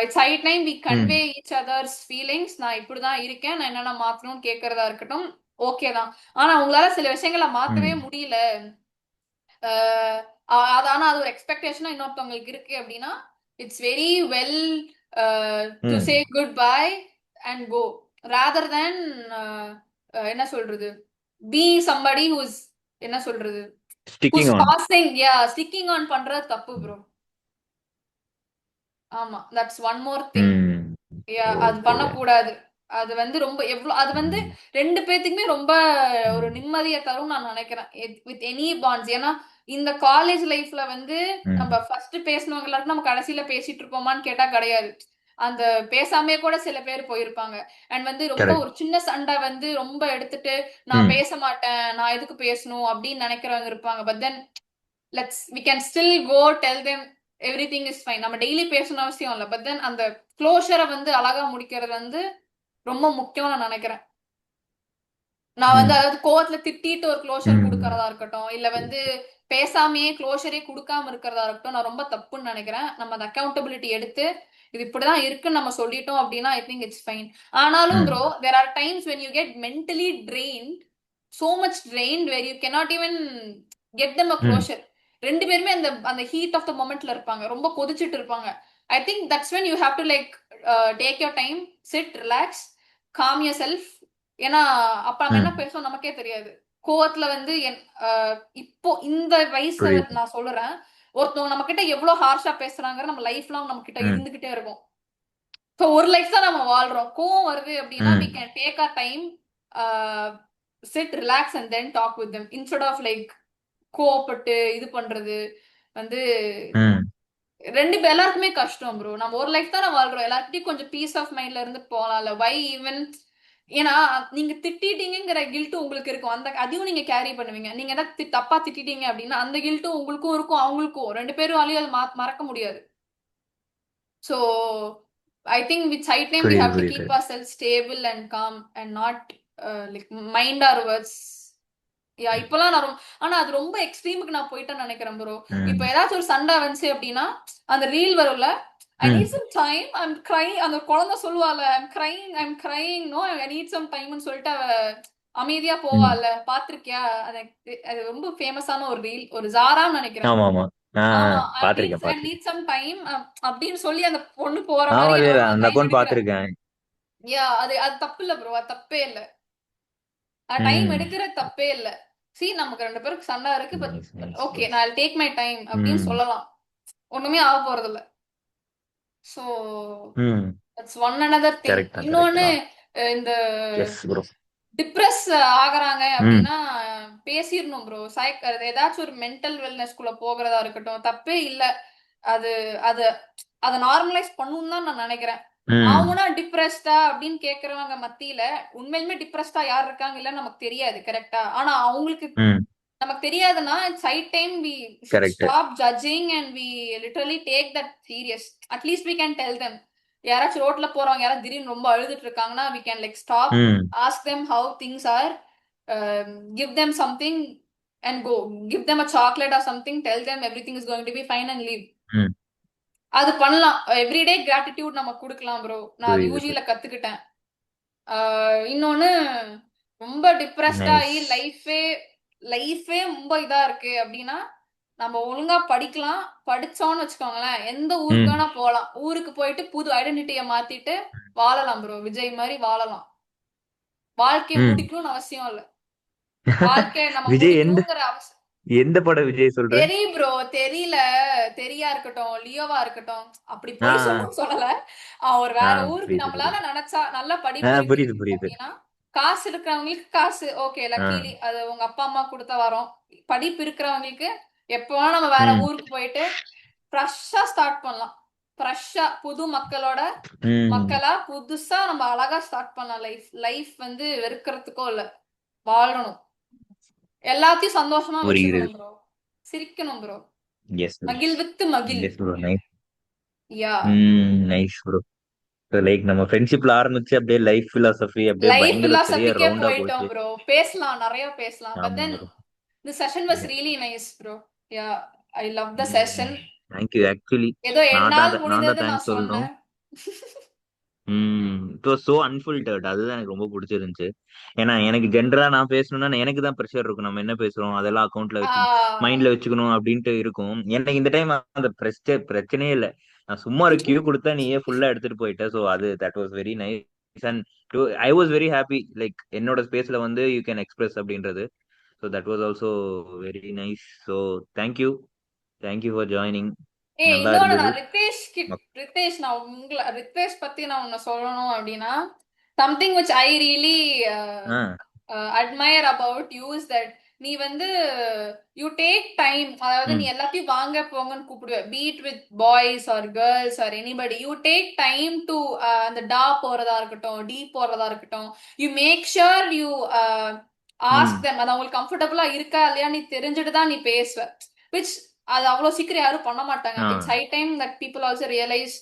it's high time we ம் convey each other's feelings. நான் இப்படிதான் இருக்கேன், நான் என்னென்ன மாத்தணும்னு கேட்கறதா இருக்கட்டும், ஓகே தான். ஆனா உங்களால சில விஷயங்களை மாத்தவே ம் முடியல, ஆனா அது ஒரு எக்ஸ்பெக்டேஷனா இன்னொருத்தவங்களுக்கு இருக்கு அப்படின்னா it's very well to hmm say goodbye and go rather than என்ன சொல்றது, பி சம்படி ஹூஸ் என்ன சொல்றது sticking who's on passing sticking on பண்றது தப்பு ப்ரோ. ஆமா, தட்ஸ் ஒன் மோர் திங். ம் அது ஓகே பண்ணக்கூடாது. அது வந்து ரொம்ப அது வந்து ம் ரெண்டு பேத்துக்குமே ரொம்ப ஒரு ம் நிம்மதியை தரும் நான் நினைக்கிறேன் வித் எனி பாண்ட்ஸ். ஏன்னா இந்த காலேஜ் லைஃப்ல வந்து ம் நம்ம ஃபர்ஸ்ட் பேசினவங்க எல்லாருக்கும் நம்ம கடைசியில பேசிட்டு இருப்போமான்னு கேட்டா கிடையாது. அந்த பேசாமே கூட சில பேர் போயிருப்பாங்க. அண்ட் வந்து ரொம்ப கரெக்ட் ஒரு சின்ன சண்டை வந்து ரொம்ப எடுத்துட்டு நான் ம் பேச மாட்டேன், நான் எதுக்கு பேசணும் அப்படின்னு நினைக்கிறவங்க இருப்பாங்க. But then we can still go tell them everything is fine. நம்ம டெய்லி பேசணும் அவசியம் இல்லை. பட் தென் அந்த க்ளோஷரை வந்து அழகா முடிக்கிறது வந்து ரொம்ப முக்கியம் நான் நினைக்கிறேன். நான் வந்து அதாவது கோவத்துல திட்டிட்டு ஒரு க்ளோஷர் கொடுக்கறதா இருக்கட்டும், இல்ல வந்து பேசாமையே க்ளோஷரே கொடுக்காம இருக்கிறதா இருக்கட்டும், நான் ரொம்ப தப்புன்னு நினைக்கிறேன். நம்ம அந்த அக்கௌண்டபிலிட்டி எடுத்து இது இப்படிதான் இருக்குன்னு நம்ம சொல்லிட்டோம் அப்படின்னா ஐ திங்க் இட்ஸ் ஃபைன். ஆனாலும் bro there are times when you get mentally drained, so much drained where you cannot even get them a closure. ரெண்டு பேருமே அந்த அந்த ஹீட் ஆஃப் த மொமெண்ட்ல இருப்பாங்க, ரொம்ப கொதிச்சிட்டு இருப்பாங்க. I think that's when you have to like take your time, sit, relax, calm yourself. ஏன்னா அப்ப நம்ம என்ன பேசுவோம் நமக்கே தெரியாது. கோவத்துல வந்து இப்போ இந்த வயசுல நான் சொல்றேன், ஒருத்தவங்க நம்ம கிட்ட எவ்வளவு ஹார்ஷா பேசுறாங்க நம்ம லைஃப் லாங் நம்ம கிட்ட இருந்துகிட்டே இருக்கும். ஸோ ஒரு லைஃப் தான் நம்ம வாழ்றோம். கோவம் வருது அப்படின்னா we can take our time, sit, relax and then talk with them instead of like கோவப்பட்டு இது பண்றது வந்து ரெண்டு பேர் எல்லாருக்குமே கஷ்டம் ப்ரோ. நம்ம ஒரு லைஃப் தான் வாழ்றோம், எல்லாருக்கிட்டையும் கொஞ்சம் பீஸ் ஆஃப் மைண்ட்ல இருந்து போகலாம்ல. வை ஈவன் ஏன்னா நீங்க திட்டிட்டீங்கிற கில்ட்டு உங்களுக்கு இருக்கும், அந்த அதையும் நீங்க கேரி பண்ணுவீங்க. நீங்க ஏதாவது தப்பா திட்டிட்டீங்க அப்படின்னா அந்த கில்ட்டும் உங்களுக்கும் இருக்கும் அவங்களுக்கும், ரெண்டு பேரும் அழியும் அது மறக்க முடியாது. So I think with high time we have to keep ourselves stable and calm and not like mind our words. யா இப்பெல்லாம் நான் ஆனா அது ரொம்ப எக்ஸ்ட்ரீமுக்கு நான் போயிட்டேன்னு நினைக்கிறேன் ப்ரோ. இப்ப ஏதாச்சும் ஒரு சண்டை வந்துச்சு அப்படின்னா அந்த ரீல் வரும்ல, I need some time, I'm crying, அந்த குழந்தை சொல்லுவாள் I'm crying, no I need some time ன்னு சொல்லிட்டு அவ அமைதியா போவாள். பாத்திருக்கியா? அது ரொம்ப ஃபேமஸான ஒரு ரீல், ஒரு ஜாரான்னு நினைக்கிறேன். ஆமா I need some time அப்படின்னு சொல்லி அந்த பொண்ணு போற மாதிரி அந்த அக்கவுண்ட் பாத்திருக்கேன். யா அது தப்பு இல்ல ப்ரோ, அது தப்பே இல்ல, டைம் எடுக்கிற தப்பே இல்ல. சி நமக்கு ரெண்டு பேருக்கு சண்டை இருக்கு, பட் ஓகே நான் டேக் மை டைம் அப்படின்னு சொல்லலாம், ஒண்ணுமே ஆக போறது இல்ல. So that's one another thing. இன்னொன்னு இந்த டிப்ரெஸ் ஆகுறாங்க அப்படின்னா பேசிடணும் ப்ரோ. ஏதாச்சும் ஒரு மென்டல் வெல்னஸ்குள்ள போகிறதா இருக்கட்டும், தப்பே இல்ல. அது அது அதை நார்மலைஸ் பண்ணணும் தான் நான் நினைக்கிறேன். அவனா டிப்ரெஸ்டா அப்படின்னு கேக்குறவங்க மத்தியில உண்மையிலுமே டிப்ரெஸ்டா யார் இருக்காங்க இல்ல நமக்கு தெரியாது, கரெக்டா? ஆனா அவங்களுக்கு நமக்கு தெரியாதுன்னா it's high time we stop judging and we literally take that serious. At least we can tell them. யாராச்சும் ரோட்ல போறவங்க யாராவது திடீர்னு ரொம்ப அழுதுட்டு இருக்காங்கன்னா we can like stop, ask them how things are, give them something and go, give them a chocolate or something, tell them everything is going to be fine and leave. அது பண்ணலாம். எவ்ரிடே கிராட்டிடியூட் நம்ம கொடுக்கலாம் bro. நான் அது யூஜில கத்துக்கிட்டேன். இன்னொன்னு ரொம்ப depressed ஆகி லைஃபே ரொம்ப இதா இருக்கு அப்படின்னா நம்ம ஒழுங்கா படிக்கலாம். படிச்சோம்னு வச்சுக்கோங்களேன், எந்த ஊருக்கு வேணா போகலாம். ஊருக்கு போயிட்டு புது ஐடென்டிட்டியை மாத்திட்டு வாழலாம் ப்ரோ. விஜய் மாதிரி வாழலாம். வாழ்க்கையை முடிக்கணும்னு அவசியம் இல்ல. வாழ்க்கையை நம்ம முடிக்கணுங்கிற அவசியம். எந்த படம் விஜய் சொல்ற? தெரிய ப்ரோ, தெரியல, தெரியா இருக்கட்டும், லியோவா இருக்கட்டும், அப்படி போய் சொல்லல. ஒரு வேற ஊருக்கு நம்மளால நினைச்சா நல்லா படிப்பு அப்படின்னா காசு இருக்கிறவங்களுக்கு காசு ஓகே, லக்கிலி அது உங்க அப்பா அம்மா கொடுத்த வரோம். படிப்பு இருக்கிறவங்களுக்கு எப்போ நம்ம வேற ஊருக்கு போயிட்டு ஃப்ரெஷ்ஷா ஸ்டார்ட் பண்ணலாம். ஃப்ரெஷ்ஷா புது மக்களா புதுசா நம்ம அழகா ஸ்டார்ட் பண்ணலாம். லைஃப் வந்து வெறுக்கிறதுக்கோ இல்ல, வாழணும். எல்லாத்தையும் சந்தோஷமா வச்சுக்கணும் ப்ரோ, சிரிக்கணும் ப்ரோ. மகிழ்வித்து மகிழ். யா நைஸ் ப்ரோ. லைக் நம்ம ஃப்ரெண்ட்ஷிப்ல ஆரம்பிச்சு அப்படியே லைஃப் philosophy அப்படியே பயங்கர பெரிய ரவுண்டா போயிட்டோம் ப்ரோ. பேசலாம், நிறைய பேசலாம். But then the session was really nice bro. Yeah, I love the session. Thank you actually. ஏதோ என்னால் முடிந்தது நான் சொன்னேன். It was so unfiltered. அதுதான் எனக்கு ரொம்ப பிடிச்சிருந்துச்சு. ஏன்னா எனக்கு ஜென்ரலா நான் பேசணும்னா எனக்கு தான் ப்ரெஷர் இருக்கும். நம்ம என்ன பேசுறோம் அதெல்லாம் அக்கௌண்ட்ல வச்சு மைண்ட்ல வச்சுக்கணும் அப்படின்ட்டு இருக்கும். எனக்கு இந்த டைம் அந்த பிரச்சனையே இல்லை. நான் சும்மா ஒரு கியூ கொடுத்தா நீயே ஃபுல்லா எடுத்துட்டு போயிட்ட. ஸோ அது that was very nice and I was very happy. Like என்னோட ஸ்பேஸ்ல வந்து யூ கேன் எக்ஸ்பிரஸ் அப்படின்றது. So that was also very nice. So thank you for joining. இன்னொன்னு நான் ரித்தேஷ் நான் ரித்தேஷ் பத்தி நான் உன்னை சொல்லணும் அப்படின்னா something which I really admire about you is that நீ வந்து யூ டேக் டைம். அதாவது நீ எல்லாத்தையும் வாங்க போங்கன்னு கூப்பிடுவ, be it with boys or girls or anybody. You take time to அந்த டா போறதா இருக்கட்டும், டி போறதா இருக்கட்டும், you make sure you ask them. அது அவங்களுக்கு கம்ஃபர்டபுளா இருக்கா இல்லையா நீ தெரிஞ்சுட்டு தான் நீ பேசுவ. விச் அது அவ்வளவு சீக்கிரம் யாரும் பண்ண மாட்டாங்க. Ah it's high time that people also realise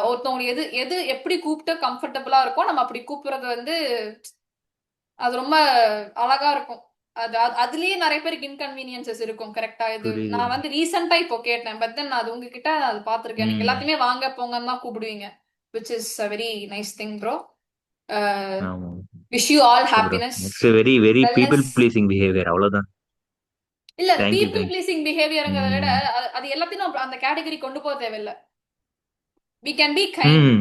ஒருத்தவங்க எது எது எப்படி கூப்பிட்டு கம்ஃபர்டபுளா இருக்கும் நம்ம அப்படி கூப்பிடுறது வந்து அது ரொம்ப அழகா இருக்கும். அதுலயே நிறைய பேருக்கு இன்கன்வீனியன்சஸ் இருக்கும். கரெக்டா? இது புரியுது. நான் வந்து ரீசெண்டா இப்போ கேட்டேன். பட் தென் அது உங்ககிட்ட அது பாத்திருக்கேன். நீங்க ம் எல்லாத்தையுமே வாங்க போங்கன்னு தான் கூப்பிடுவீங்க. Which is a very nice thing bro. ஆமா. Wish you all bro happiness, it's very very people wellness. Pleasing behaviour, அவ்வளவுதான். இல்ல தேங்க்யூ பீப்புள் தேங்க்யூ. ப்ளீசிங் பிஹேவியர்ங்கிறத விட ம் அது எல்லாத்தையும் நம்ம அந்த கேட்டகரி கொண்டு போக தேவையில்ல. We can be kind. Hmm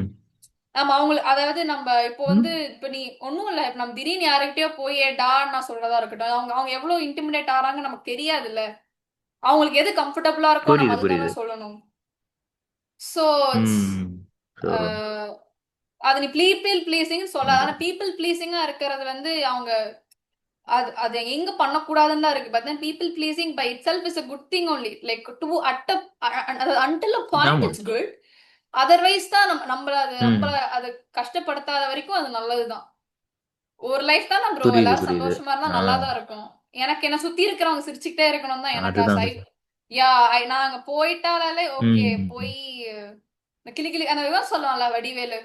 நம்ம அவங்களுக்கு அதாவது நம்ம இப்போ வந்து ம் இப்ப நீ ஒண்ணும் இல்ல. இப்ப நம்ம திடீர்னு யாருக்கிட்டயோ போய் டான்னு நான் சொல்றதா இருக்கட்டும். அவங்க அவங்க எவ்வளவு இன்டிமிடேட் ஆறாங்க நமக்கு தெரியாதுல்ல. அவங்களுக்கு எது கம்ஃபர்டபுளா இருக்கோ நம்ம புரியுது அதுதானே புரியுது. சொல்லணும். சோ ம் ஸோ அது நீ பீப்பிள் ப்ளீசிங் சொல்லாத. ஆனா அதான். பீப்பிள் ப்ளீசிங்கா இருக்கிறது வந்து அவங்க அது அது எங்க பண்ணக்கூடாதுன்னு தான் இருக்கு. But then people pleasing by itself is a good thing only. Like to at until a point ஆமா. It's good. அதர்வைஸ் தான் நம்மள ம் அது கஷ்டப்படுத்தாத வரைக்கும் அது நல்லதுதான். ஒரு லைஃப் தான் ப்ரோ. புரியுது எல்லாரும் புரியுது. சந்தோஷமா இருந்தா ஆ நல்லா தான் இருக்கும். எனக்கு என்ன சுத்தி இருக்கிறவங்க சிரிச்சுக்கிட்டே இருக்கணும் தான் எனக்கு அதுதான் ஆசை. அது. யா நான் அங்க போயிட்டாலே ஓகே. ம் போய் இந்த கிளி கிளி அந்த இதான் சொல்லுவான்ல வடிவேலு,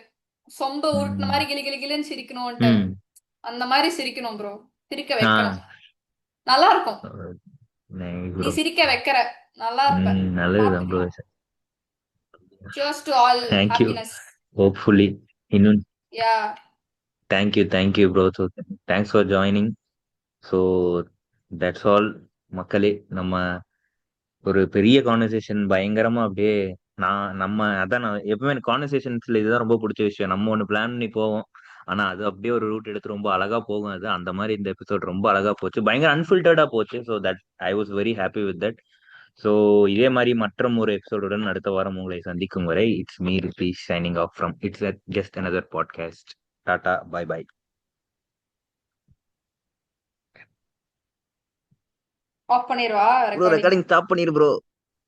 சொம்ப உருட்டுன ம் மாதிரி கிளி கிளி கிளின்னு சிரிக்கணும்ட்டு. ம் அந்த மாதிரி சிரிக்கணும் ப்ரோ. சிரிக்க ஆ வைக்கணும். நல்லா இருக்கும். நைஸ் நீ ப்ரோ. சிரிக்க வைக்கிற. நல்லா இருப்ப. நல்லதுதான் ப்ரோ. பாத்துக்கலாம். Cheers to all thank you. happiness. Hopefully இன்னும் yeah. Thank you bro. So thanks for joining. So that's all மக்களே. நம்ம ஒரு பெரிய கான்வர்சேஷன் பயங்கரமா அப்படியே நான் எப்பவுமே எனக்கு கான்வர்சேஷன்ஸ்ல இதுதான் ரொம்ப பிடிச்ச விஷயம். நம்ம ஒன்று பிளான் பண்ணி போவோம், ஆனா அது அப்படியே ஒரு ரூட் எடுத்து ரொம்ப அழகா போகும். அது அந்த மாதிரி இந்த எபிசோட் ரொம்ப அழகா போச்சு, பயங்கர அன்ஃபில்டர்டா போச்சு. So that I was very happy with that. So இதே மாதிரி மற்றும் ஒரு எபிசோடுடன் அடுத்த வாரம் உங்களை சந்திக்கும் வரை it's me Ritheesh signing off from it's just another podcast. Tata bye bye. Off பண்ணிடுவா ப்ரோ ரெக்கார்டிங். ரெக்கார்டிங் ஸ்டாப் பண்ணிரு ப்ரோ.